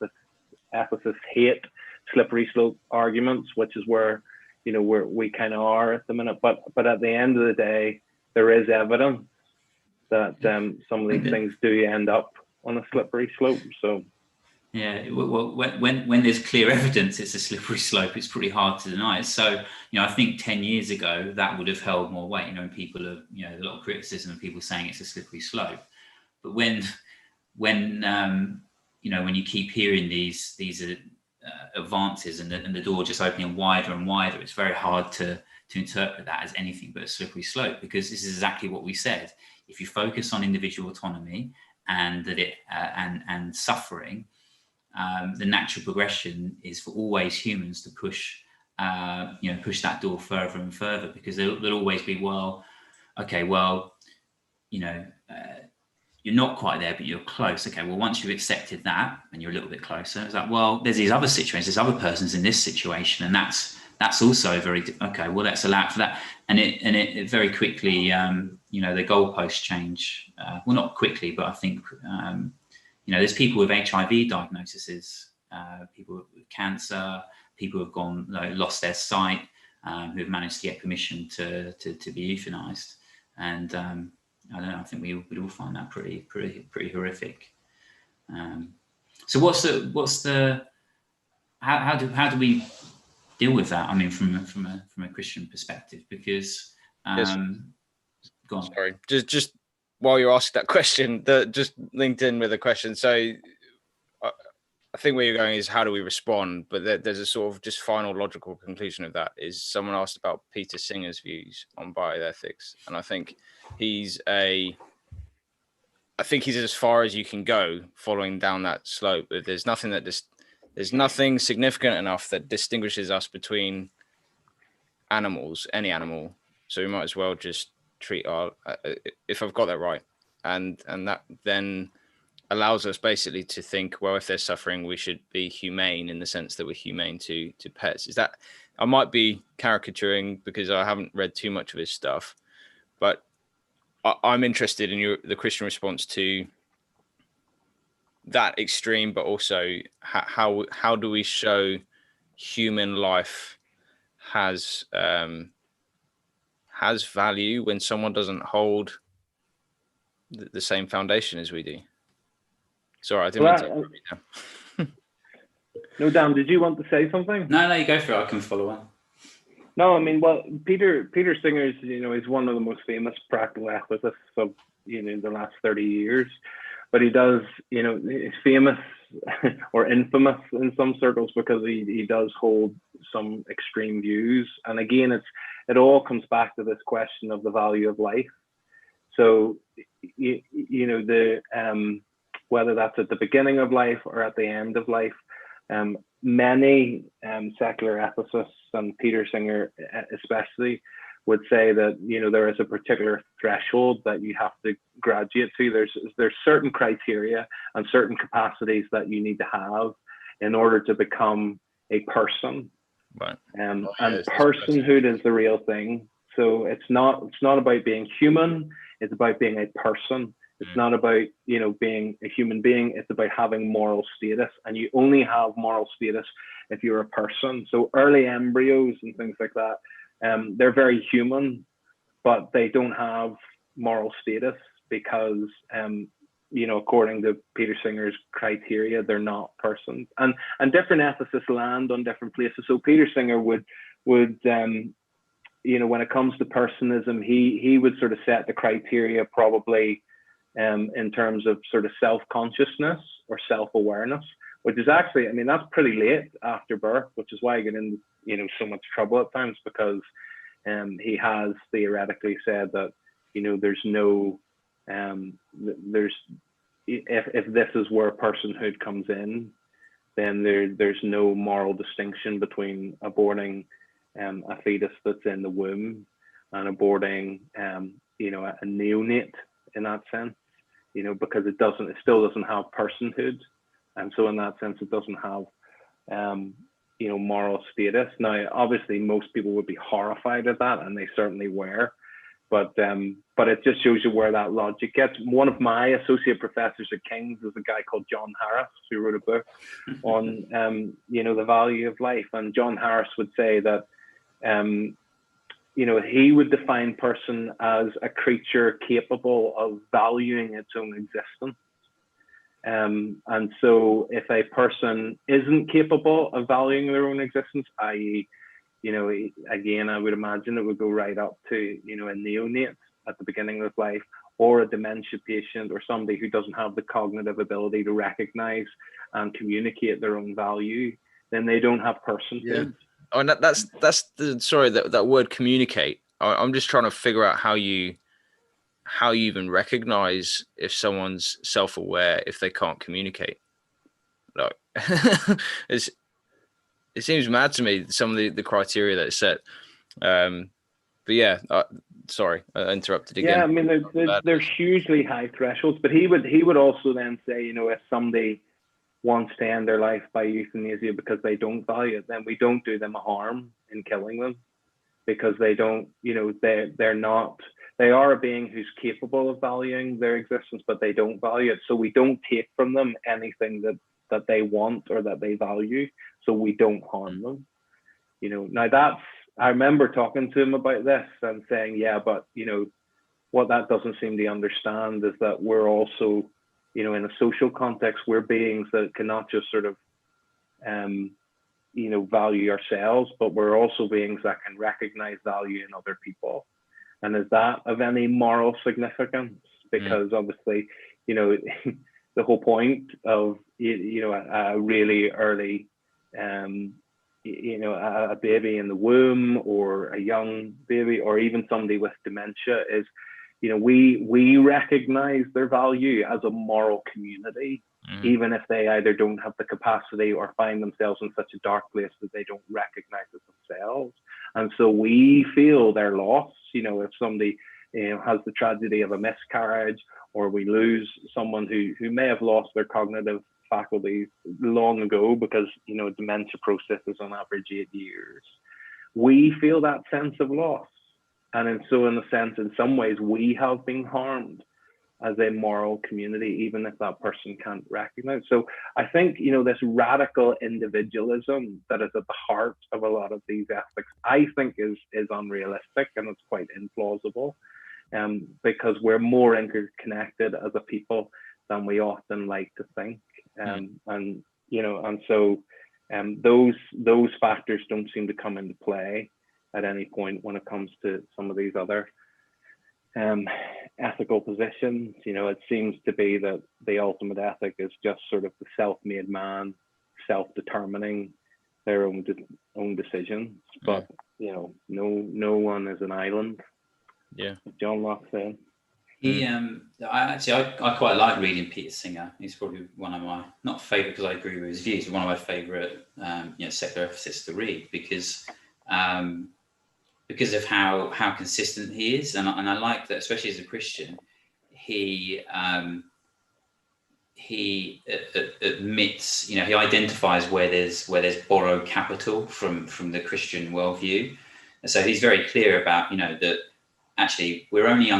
ethicists hate slippery slope arguments, which is where, you know, we kind of are at the minute. But at the end of the day, there is evidence that some of these things do end up on a slippery slope. So yeah, well, when there's clear evidence it's a slippery slope, it's pretty hard to deny it. So, you know, I think 10 years ago that would have held more weight. You know, people are, you know, a lot of criticism of people saying it's a slippery slope. But when you know, when you keep hearing these advances and the door just opening wider and wider, it's very hard to interpret that as anything but a slippery slope, because this is exactly what we said. If you focus on individual autonomy and that and suffering, the natural progression is for always humans to push that door further and further, because there'll always be, well, okay, well, you know, you're not quite there, but you're close. Okay, well, once you've accepted that and you're a little bit closer, it's like, well, there's these other situations, there's other persons in this situation, and that's also very, okay, well, let's allow for that. And it very quickly, you know, the goalposts change. Well, not quickly, but I think, you know, there's people with HIV diagnoses, people with cancer, people who've lost their sight, who've managed to get permission to be euthanized. And I don't know, I think we'd all find that pretty horrific. So what's the how do we deal with that? I mean, from a Christian perspective, because yes. Go on. Sorry, just while you're asking that question, just linked in with a question. So I think where you're going is, how do we respond? But there's a sort of just final logical conclusion of that. Is someone asked about Peter Singer's views on bioethics, and I think he's as far as you can go following down that slope. There's nothing significant enough that distinguishes us between animals, any animal. So we might as well just treat our, if I've got that right, and that then allows us basically to think, well, if they're suffering, we should be humane in the sense that we're humane to pets. Is that, I might be caricaturing because I haven't read too much of his stuff, but I'm interested in the Christian response to that extreme, but also how do we show human life has value when someone doesn't hold the same foundation as we do? Sorry, I didn't mean to interrupt you now. No, Dan, did you want to say something? No, you go for it. I can follow on. No, I mean, well, Peter Singer is, you know, is one of the most famous practical ethicists of, you know, the last 30 years. But he does, you know, he's famous or infamous in some circles because he does hold some extreme views. And again, it all comes back to this question of the value of life. So, you know, whether that's at the beginning of life or at the end of life, many secular ethicists, and Peter Singer especially, would say that, you know, there is a particular threshold that you have to graduate to. There's certain criteria and certain capacities that you need to have in order to become a person. Right. And personhood is the real thing. So it's not about being human. It's about being a person. It's not about, you know, being a human being. It's about having moral status, and you only have moral status if you're a person. So early embryos and things like that, they're very human, but they don't have moral status because, you know, according to Peter Singer's criteria, they're not persons. And different ethicists land on different places. So Peter Singer would when it comes to personism, he would sort of set the criteria probably in terms of sort of self-consciousness or self-awareness, which is actually, I mean, that's pretty late after birth, which is why I get in, so much trouble at times, because he has theoretically said that, there's no, if this is where personhood comes in, then there's no moral distinction between aborting a fetus that's in the womb and aborting, a neonate in that sense, because it still doesn't have personhood. And so in that sense, it doesn't have, moral status. Now, obviously, most people would be horrified at that, and they certainly were. But it just shows you where that logic gets. One of my associate professors at King's is a guy called John Harris, who wrote a book on, the value of life. And John Harris would say that, he would define person as a creature capable of valuing its own existence. And so if a person isn't capable of valuing their own existence, i.e., again, I would imagine it would go right up to, a neonate at the beginning of life, or a dementia patient, or somebody who doesn't have the cognitive ability to recognize and communicate their own value, then they don't have personhood. Yeah. Oh, and that's that word communicate. I'm just trying to figure out how you even recognize if someone's self-aware if they can't communicate. Like, it seems mad to me, some of the criteria that it's set. But yeah, sorry, I interrupted again. Yeah, I mean, there's hugely high thresholds, but he would also then say, if somebody wants to end their life by euthanasia because they don't value it, then we don't do them a harm in killing them, because they don't, they are a being who's capable of valuing their existence, but they don't value it. So we don't take from them anything that they want or that they value. So we don't harm them. Now I remember talking to him about this and saying, yeah, but what that doesn't seem to understand is that we're also, in a social context, we're beings that cannot just sort of, value ourselves, but we're also beings that can recognize value in other people. And is that of any moral significance? Because obviously, the whole point of, a really early, a baby in the womb, or a young baby, or even somebody with dementia is, we recognize their value as a moral community, even if they either don't have the capacity or find themselves in such a dark place that they don't recognize it themselves. And so we feel their loss, if somebody has the tragedy of a miscarriage, or we lose someone who may have lost their cognitive faculties long ago, because dementia process is on average 8 years. We feel that sense of loss, and in a sense, in some ways, we have been harmed as a moral community, even if that person can't recognize. So I think this radical individualism that is at the heart of a lot of these ethics, I think is unrealistic, and it's quite implausible, because we're more interconnected as a people than we often like to think. Those factors don't seem to come into play at any point when it comes to some of these other ethical positions. It seems to be that the ultimate ethic is just sort of the self-made man, self-determining their own decisions. But no one is an island. Yeah, John Locke said. I quite like reading Peter Singer. He's probably one of my, not favourite because I agree with his views, but one of my favourite secular ethicists to read, because of how consistent he is, and I like that, especially as a Christian, he admits, he identifies where there's borrowed capital from the Christian worldview, and so he's very clear about that actually we're only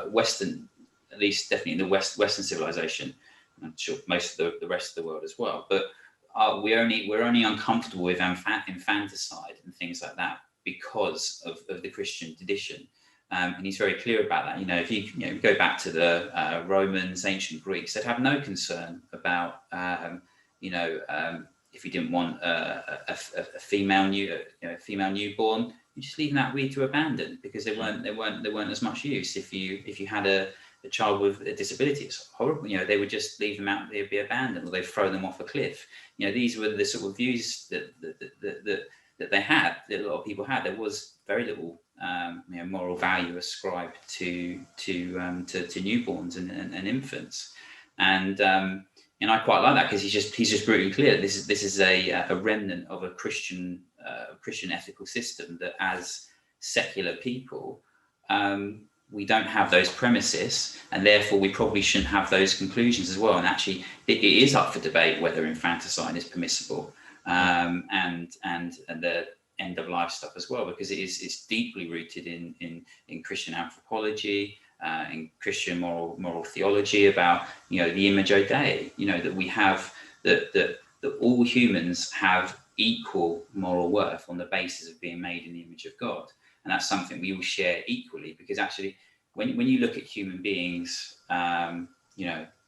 Western, at least definitely in the Western civilization. I'm sure most of the rest of the world as well, but we're only uncomfortable with infanticide and things like that because of the Christian tradition. And he's very clear about that. If you go back to the Romans, ancient Greeks, they'd have no concern about, if you didn't want a female newborn, just leaving that weed to abandon because they weren't as much use. If you had a child with a disability, it's horrible. They would just leave them out; they'd be abandoned, or they'd throw them off a cliff. These were the sort of views that they had, that a lot of people had. There was very little moral value ascribed to newborns and infants, and I quite like that because he's just brutally clear. This is a remnant of a Christian ethical system that, as secular people, we don't have those premises, and therefore we probably shouldn't have those conclusions as well. And actually, it is up for debate whether infanticide is permissible, and the end of life stuff as well, because it's deeply rooted in Christian anthropology, in Christian moral theology about the imago Dei. That we have that all humans have equal moral worth on the basis of being made in the image of God. And that's something we all share equally, because actually, when you look at human beings,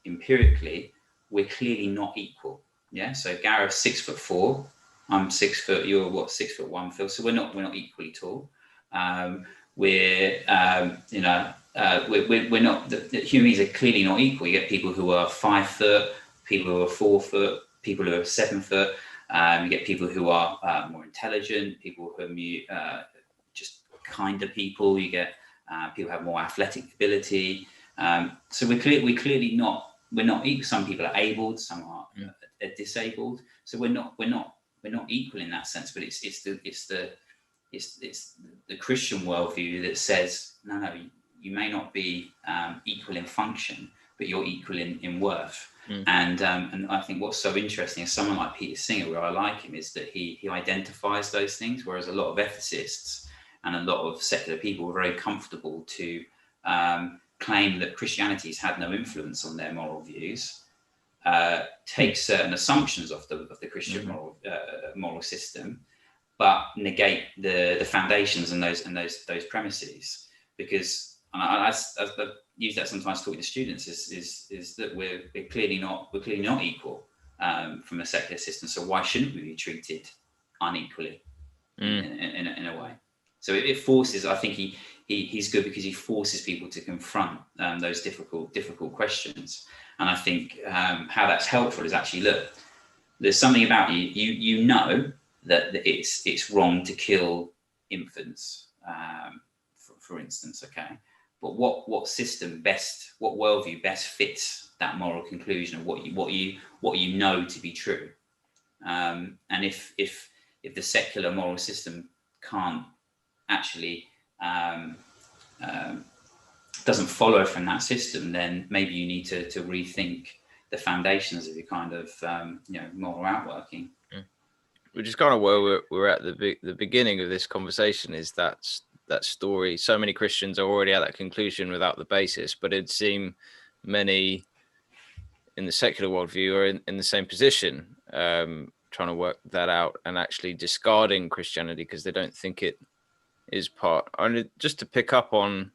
empirically, we're clearly not equal. Yeah. So Gareth's 6'4", I'm 6 foot. You're 6'1", Phil. So we're not equally tall. We're not. The human beings are clearly not equal. You get people who are 5 foot, people who are 4 foot, people who are 7 foot. You get people who are more intelligent, people who are just kinder people. You get people who have more athletic ability. So we're clearly not equal. Some people are abled, some are disabled. So we're not equal in that sense. But it's the Christian worldview that says no, you may not be equal in function, but you're equal in worth. And I think what's so interesting is someone like Peter Singer, where I like him, is that he identifies those things, whereas a lot of ethicists and a lot of secular people were very comfortable to claim that Christianity's had no influence on their moral views, take certain assumptions of the Christian moral system, but negate the foundations and those premises. Because I use that sometimes talking to students is that we're clearly not equal from a secular system. So why shouldn't we be treated unequally in a way? So it forces. I think he's good because he forces people to confront those difficult questions. And I think how that's helpful is actually, look, there's something about you know that it's wrong to kill infants, for instance, okay. But what worldview best fits that moral conclusion of what you know to be true? And if the secular moral system can't actually doesn't follow from that system, then maybe you need to rethink the foundations of your kind of moral outworking. Which is kind of where we're at the beginning of this conversation, is that story. So many Christians are already at that conclusion without the basis, but it'd seem many in the secular worldview are in the same position, trying to work that out and actually discarding Christianity because they don't think it is part. And just to pick up on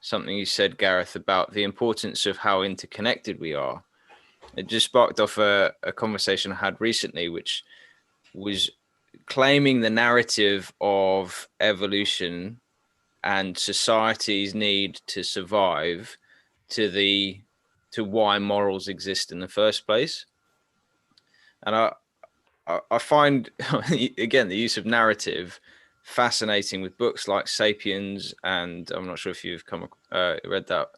something you said, Gareth, about the importance of how interconnected we are, it just sparked off a conversation I had recently, which was claiming the narrative of evolution and society's need to survive to why morals exist in the first place. And I find, again, the use of narrative fascinating with books like Sapiens, and I'm not sure if you've read that.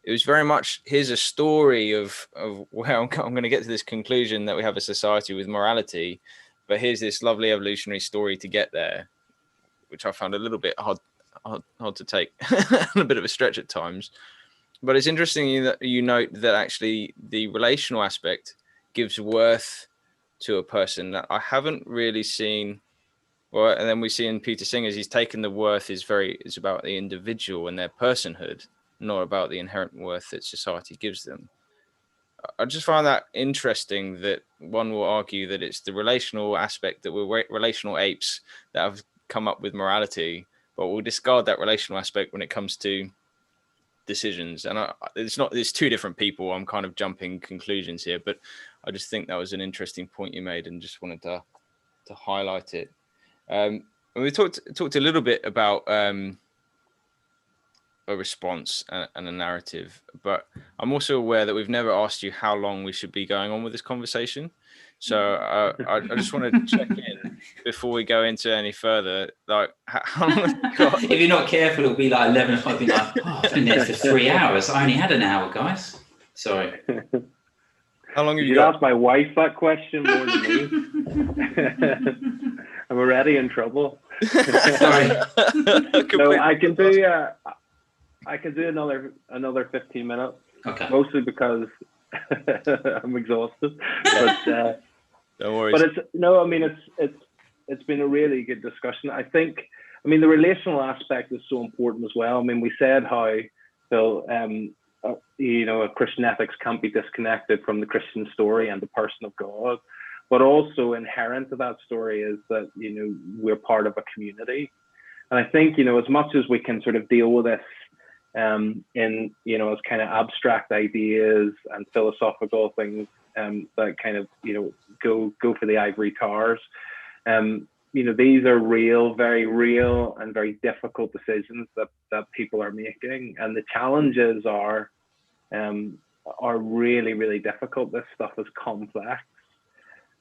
It was very much, here's a story of well, I'm going to get to this conclusion that we have a society with morality, but here's this lovely evolutionary story to get there, which I found a little bit hard to take, a bit of a stretch at times. But it's interesting that you note that actually the relational aspect gives worth to a person that I haven't really seen. Well, and then we see in Peter Singer's, he's taken the worth is about the individual and their personhood, not about the inherent worth that society gives them. I just find that interesting that one will argue that it's the relational aspect, that we're relational apes that have come up with morality, but we'll discard that relational aspect when it comes to decisions. And it's two different people. I'm kind of jumping conclusions here, but I just think that was an interesting point you made and just wanted to highlight it. And we talked a little bit about a response and a narrative, but I'm also aware that we've never asked you how long we should be going on with this conversation. So I just want to check in before we go into any further. Like, how long have you got? If you're not careful, it'll be like 11 o'clock. Be like, oh, I've been there for 3 hours. I only had an hour, guys. Sorry. How long have you You'd got? ask my wife that question more than me. I'm already in trouble. Sorry. So I can do another 15 minutes. Okay. Mostly because I'm exhausted. But Don't worry. But it's been a really good discussion. I think, the relational aspect is so important as well. We said how, Phil, a Christian ethics can't be disconnected from the Christian story and the person of God. But also inherent to that story is that, we're part of a community. And I think, as much as we can sort of deal with this in, as kind of abstract ideas and philosophical things that kind of, go for the ivory towers, these are very real and very difficult decisions that people are making. And the challenges are really, really difficult. This stuff is complex.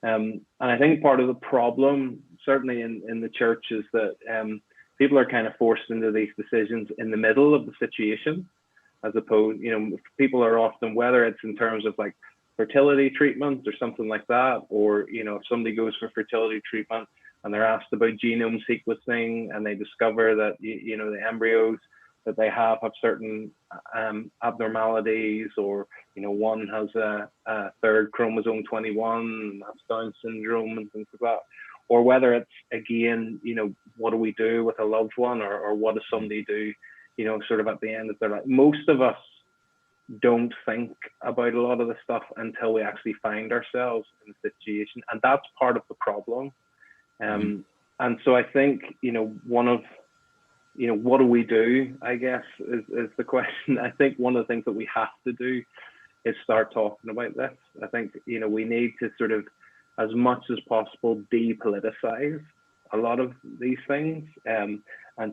And I think part of the problem, certainly in the church, is that people are kind of forced into these decisions in the middle of the situation, as opposed, people are often, whether it's in terms of like fertility treatment or something like that, or, if somebody goes for fertility treatment and they're asked about genome sequencing and they discover that, the embryos that they have certain abnormalities, or one has a third chromosome 21, that's Down syndrome and things like that, or whether it's, again, what do we do with a loved one, or what does somebody do, sort of at the end of their life. Most of us don't think about a lot of this stuff until we actually find ourselves in a situation, and that's part of the problem. And so I think, one of, what do we do, I guess, is the question. I think one of the things that we have to do is start talking about this. I think, we need to sort of, as much as possible, depoliticize a lot of these things, and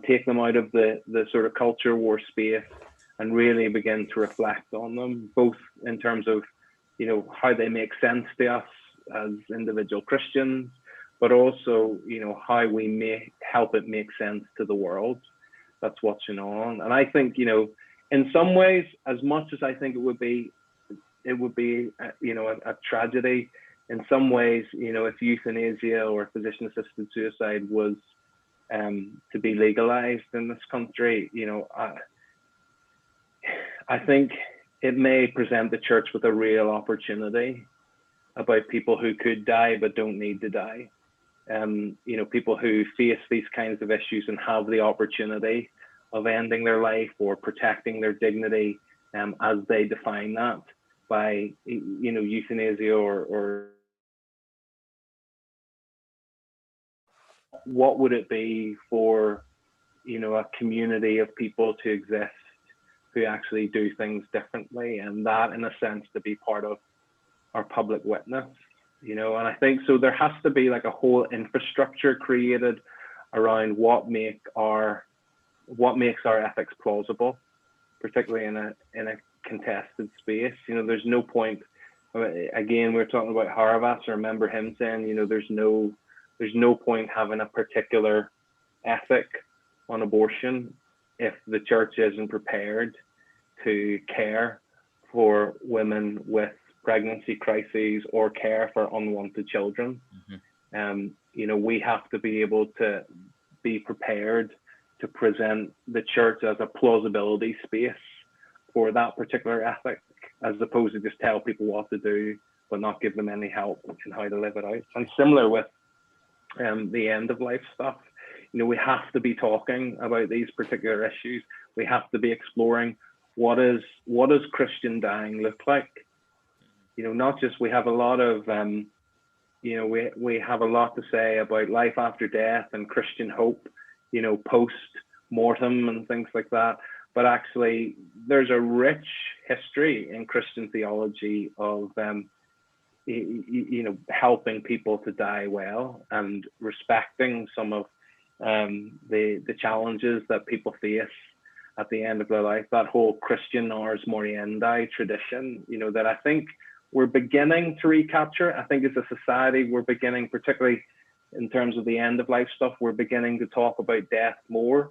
take them out of the sort of culture war space and really begin to reflect on them, both in terms of, how they make sense to us as individual Christians, but also, how we may help it make sense to the world that's watching on. And I think, in some ways, as much as I think it would be a tragedy, in some ways, if euthanasia or physician-assisted suicide was to be legalized in this country, I think it may present the church with a real opportunity about people who could die but don't need to die. People who face these kinds of issues and have the opportunity of ending their life or protecting their dignity, as they define that, by euthanasia, or what would it be for a community of people to exist who actually do things differently, and that, in a sense, to be part of our public witness. And I think so there has to be like a whole infrastructure created around what makes our ethics plausible, particularly in a contested space. There's no point, again, we're talking about Harvas. I remember him saying, there's no point having a particular ethic on abortion if the church isn't prepared to care for women with pregnancy crises or care for unwanted children. We have to be able to be prepared to present the church as a plausibility space for that particular ethic, as opposed to just tell people what to do but not give them any help in how to live it out. And similar with the end of life stuff, we have to be talking about these particular issues. We have to be exploring what does Christian dying look like. Not just, we have a lot of we have a lot to say about life after death and Christian hope, post mortem and things like that. But actually, there's a rich history in Christian theology of helping people to die well and respecting some of the challenges that people face at the end of their life. That whole Christian ars moriendi tradition, you know, that I think we're beginning to recapture. I think as a society, we're beginning, particularly in terms of the end of life stuff, we're beginning to talk about death more.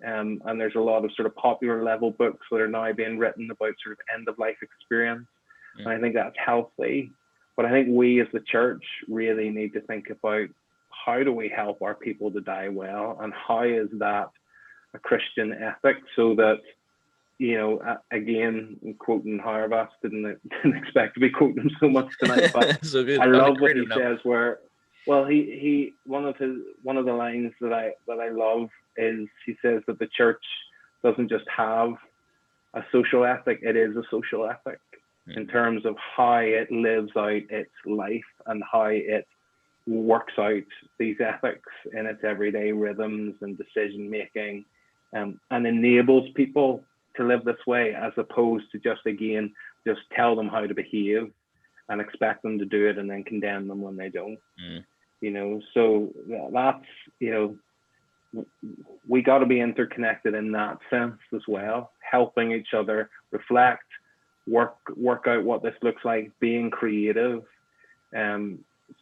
And there's a lot of sort of popular level books that are now being written about sort of end of life experience. And I think that's healthy. But I think we as the church really need to think about, how do we help our people to die well? And how is that a Christian ethic, so that, you know, again, quoting Hauerwas, didn't expect to be quoting him so much tonight, but So I love what he says, where, well, he one of the lines that I love is, he says that the church doesn't just have a social ethic, it is a social ethic in terms of how it lives out its life and how it works out these ethics in its everyday rhythms and decision making, and enables people to live this way, as opposed to just tell them how to behave and expect them to do it and then condemn them when they don't. You know, so that's, you know, we got to be interconnected in that sense as well, helping each other reflect, work out what this looks like, being creative,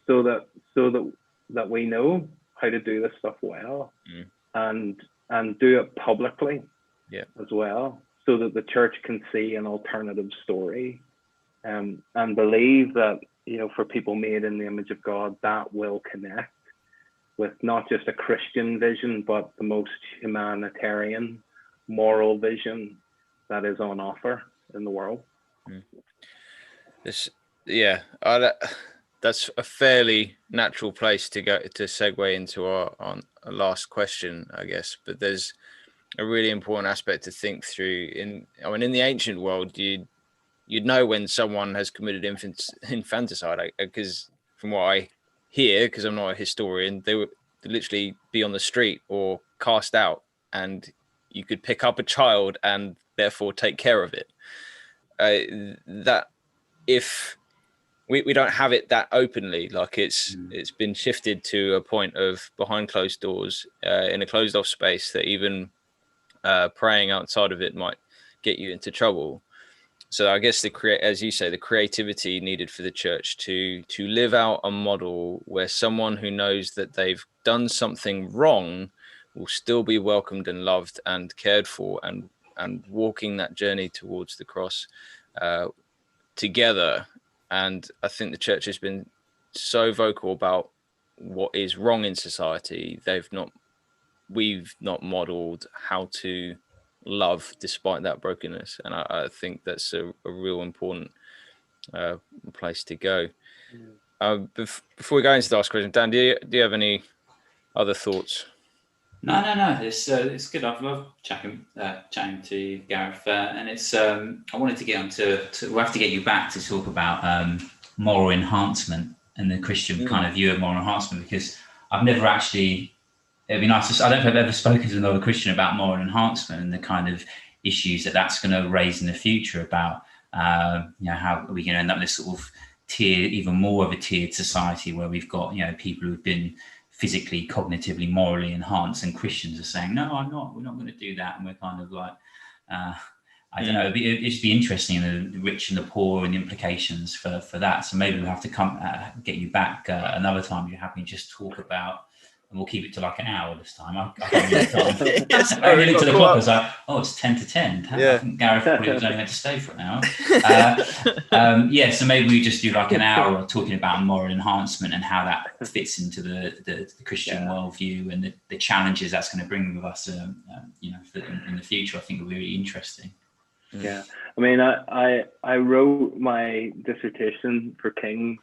so that we know how to do this stuff well, and do it publicly as well, so that the church can see an alternative story, and believe that, you know, for people made in the image of God, that will connect with not just a Christian vision, but the most humanitarian, moral vision that is on offer in the world. That's a fairly natural place to go to segue into our last question, I guess. But there's a really important aspect to think through. In the ancient world, you'd know when someone has committed infanticide, because from what I hear, because I'm not a historian, they would literally be on the street or cast out, and you could pick up a child and therefore take care of it. That if we don't have it that openly, like it's been shifted to a point of behind closed doors, in a closed off space, that even praying outside of it might get you into trouble. So I guess as you say, the creativity needed for the church to live out a model where someone who knows that they've done something wrong will still be welcomed and loved and cared for, and walking that journey towards the cross together. And I think the church has been so vocal about what is wrong in society. We've not modeled how to love despite that brokenness, and I think that's a real important place to go. Before we go into the last question, Dan, do you have any other thoughts? No. It's good. I've loved chatting to Gareth, and it's. I wanted to get on to. We'll have to get you back to talk about moral enhancement and the Christian kind of view of moral enhancement, because I've never actually. It'd be nice to. I don't know if I've ever spoken to another Christian about moral enhancement and the kind of issues that's going to raise in the future about, how we can end up in this sort of even more of a tiered society where we've got, people who've been physically, cognitively, morally enhanced, and Christians are saying, no, I'm not. We're not going to do that, and we're kind of like, I don't know. It'd just be interesting, the rich and the poor and the implications for that. So maybe we'll have to get you back another time. You're happy to just talk about. And we'll keep it to like an hour this time. I can't remember the time. I looked at the clock. I was like, "Oh, it's 10 to 10." I think Gareth probably was only meant to stay for an hour. So maybe we just do like an hour talking about moral enhancement and how that fits into the Christian worldview and the challenges that's going to bring with us, in the future. I think it'll be really interesting. Yeah, I mean, I wrote my dissertation for King's.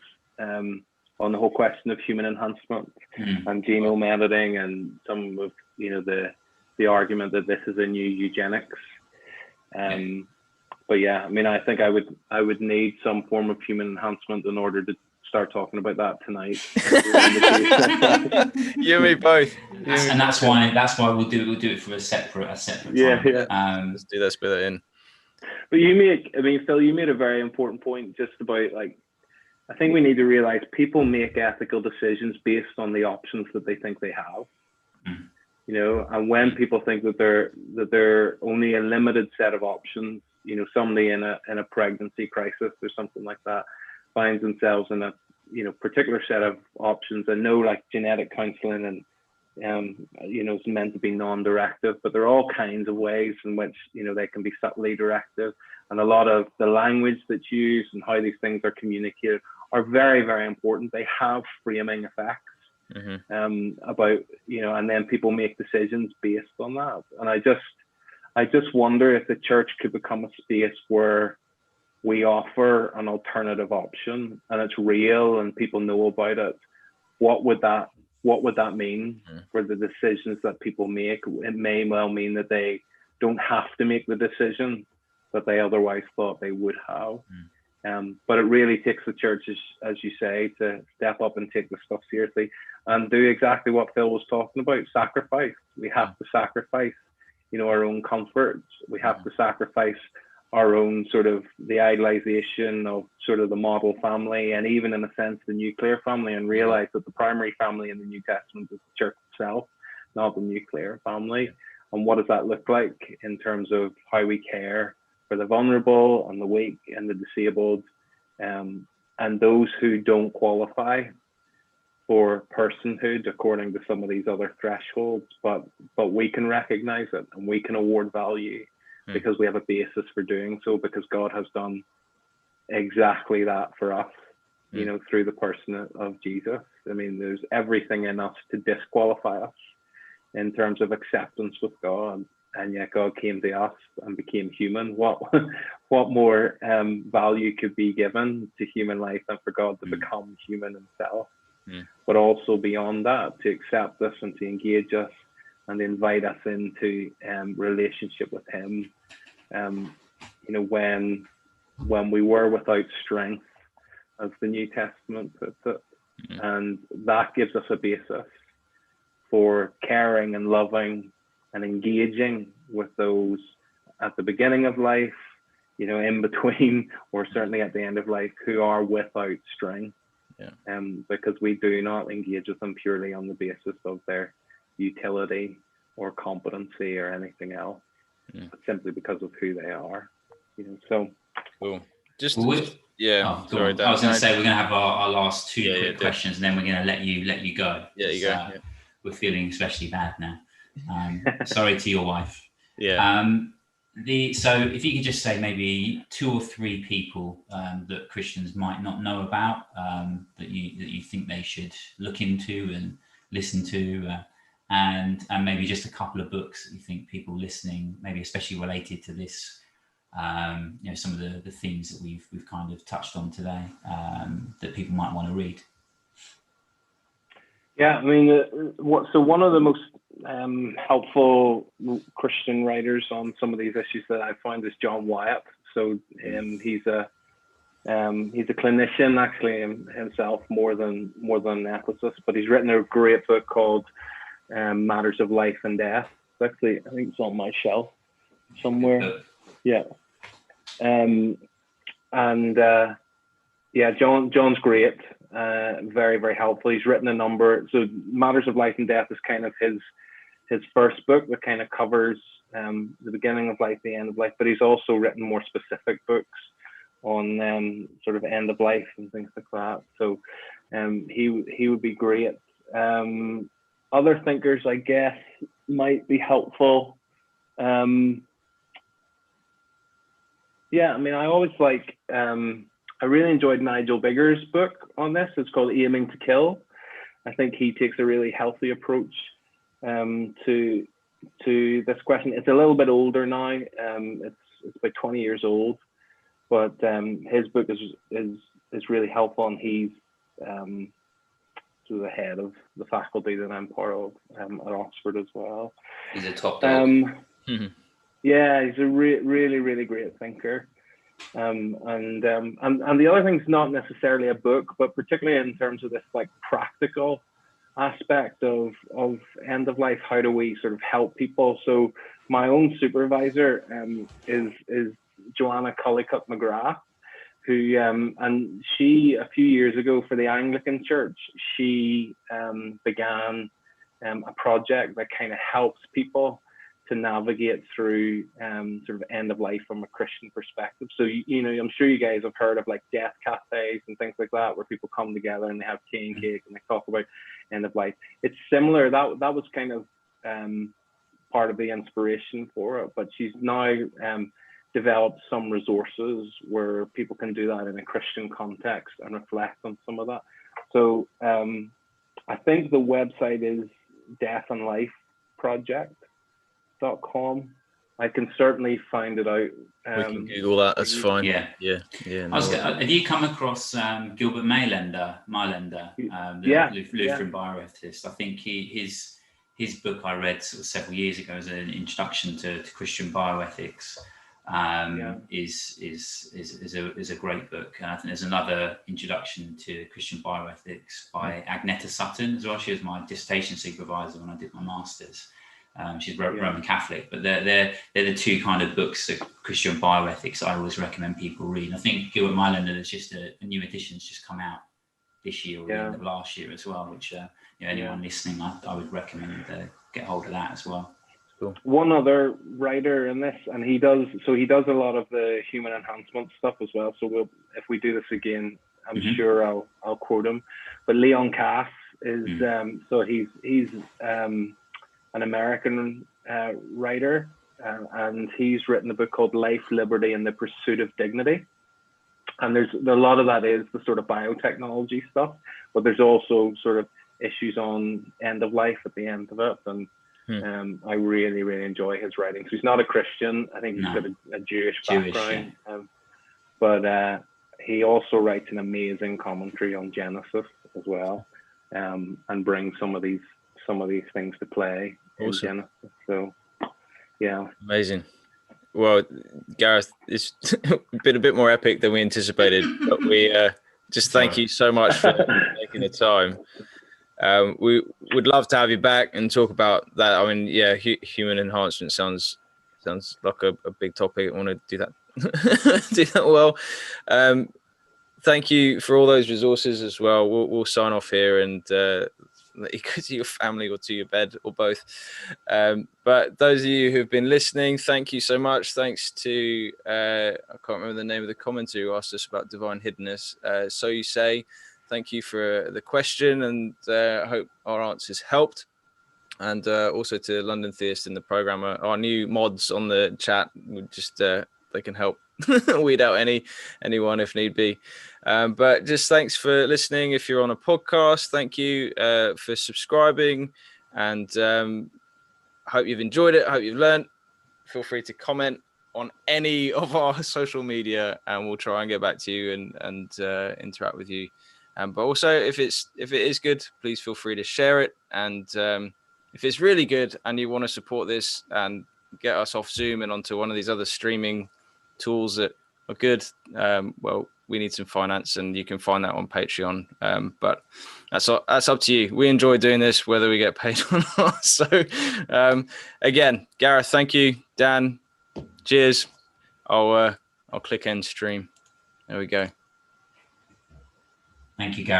On the whole question of human enhancement and genome editing, and some of the argument that this is a new eugenics. But yeah, I mean, I think I would need some form of human enhancement in order to start talking about that tonight. You and me both. And that's why we'll do it for a separate time. Let's do that, split it in. But Phil, you made a very important point just about, like, I think we need to realize people make ethical decisions based on the options that they think they have. you know. And when people think that they're only a limited set of options, you know, somebody in a pregnancy crisis or something like that finds themselves in a, you know, particular set of options. And no, like genetic counseling and you know, it's meant to be non-directive, but there are all kinds of ways in which, you know, they can be subtly directive. And a lot of the language that's used and how these things are communicated are very, very important. They have framing effects about, you know, and then people make decisions based on that. And I just wonder if the church could become a space where we offer an alternative option and it's real and people know about it. What would that mean for the decisions that people make? It may well mean that they don't have to make the decision that they otherwise thought they would have. But it really takes the church, as you say, to step up and take this stuff seriously and do exactly what Phil was talking about, sacrifice. We have to sacrifice, you know, our own comforts. We have to sacrifice our own sort of the idealization of sort of the model family, and even in a sense the nuclear family, and realize that the primary family in the New Testament is the church itself, not the nuclear family. And what does that look like in terms of how we care for the vulnerable and the weak and the disabled, and those who don't qualify for personhood according to some of these other thresholds, but we can recognize it and we can award value because we have a basis for doing so, because God has done exactly that for us, you know, through the person of Jesus. I mean, there's everything in us to disqualify us in terms of acceptance with God, and yet God came to us and became human. What more value could be given to human life than for God to become human himself? But also beyond that, to accept us and to engage us and invite us into relationship with him. You know, when we were without strength, as the New Testament puts it, and that gives us a basis for caring and loving and engaging with those at the beginning of life, you know, in between, or certainly at the end of life, who are without strength. Because we do not engage with them purely on the basis of their utility or competency or anything else, but simply because of who they are, you know. So cool. Sorry, Dan. I was going to say we're going to have our last two quick questions, and then we're going to let you go. We're feeling especially bad now. Sorry to your wife. So if you could just say maybe 2 or 3 people that Christians might not know about, that you think they should look into and listen to, and maybe just a couple of books that you think people listening, maybe especially related to this, you know, some of the themes that we've kind of touched on today, that people might want to read. Yeah, I mean, so one of the most helpful Christian writers on some of these issues that I find is John Wyatt. So he's a clinician actually himself, more than an ethicist, but he's written a great book called Matters of Life and Death. Actually, I think it's on my shelf somewhere. John's great. Very, very helpful. He's written a number. So Matters of Life and Death is kind of his first book that kind of covers the beginning of life, the end of life, but he's also written more specific books on sort of end of life and things like that. So he would be great. Other thinkers, I guess, might be helpful. I mean, I always I really enjoyed Nigel Bigger's book on this. It's called Aiming to Kill. I think he takes a really healthy approach to this question. It's a little bit older now. It's about 20 years old, but his book is really helpful, and he's sort of the head of the faculty that I'm part of at Oxford as well. He's a top dog. Yeah, he's a really, really great thinker. And the other thing's not necessarily a book, but particularly in terms of this like practical aspect of end of life, how do we sort of help people? So my own supervisor is Joanna Cullicutt McGrath, who and she, a few years ago for the Anglican Church, she began a project that kind of helps people to navigate through sort of end of life from a Christian perspective. So, you know, I'm sure you guys have heard of like death cafes and things like that, where people come together and they have tea and cake and they talk about end of life. It's similar. That was kind of part of the inspiration for it, but she's now developed some resources where people can do that in a Christian context and reflect on some of that. So I think the website is deathandlifeproject.com. I can certainly find it out. We can Google that. That's fine. Yeah. No, have you come across Gilbert Mailänder, the Lutheran bioethicist? I think his book I read sort of several years ago as an introduction to Christian bioethics. Is a great book, and I think there's another introduction to Christian bioethics by Agneta Sutton as well. She was my dissertation supervisor when I did my master's. She's Roman Catholic, but they're the two kind of books of Christian bioethics I always recommend people read. And I think Gilbert Mailänder, there's just a new edition's just come out this year or the end of last year as well, which anyone listening, I would recommend get hold of that as well. Cool. One other writer in this, and he does a lot of the human enhancement stuff as well. So if we do this again, I'm sure I'll quote him. But Leon Kass is so he's an American writer, and he's written a book called Life, Liberty, and the Pursuit of Dignity. And there's a lot of that is the sort of biotechnology stuff, but there's also sort of issues on end of life at the end of it. And I really, really enjoy his writing. So he's not a Christian. I think he's got a Jewish background. But he also writes an amazing commentary on Genesis as well, and brings some of these things to play in Genesis. So, yeah. Amazing. Well, Gareth, it's been a bit more epic than we anticipated, but we just thank you so much for taking the time. We would love to have you back and talk about that. I mean, human enhancement sounds like a big topic. I want to do that well. Thank you for all those resources as well. We'll sign off here and let you go to your family or to your bed or both. But those of you who've been listening, thank you so much. Thanks to I can't remember the name of the commenter who asked us about divine hiddenness. So you say. Thank you for the question, and I hope our answers helped. And also to London Theist in the program, our new mods on the chat, just they can help weed out anyone if need be. But just thanks for listening. If you're on a podcast, thank you for subscribing, and I hope you've enjoyed it. I hope you've learned. Feel free to comment on any of our social media, and we'll try and get back to you and interact with you. But also, if it is good, please feel free to share it. And if it's really good and you want to support this and get us off Zoom and onto one of these other streaming tools that are good, well, we need some finance, and you can find that on Patreon. But that's up to you. We enjoy doing this, whether we get paid or not. So again, Gareth, thank you. Dan, cheers. I'll click end stream. There we go. Thank you, Gareth.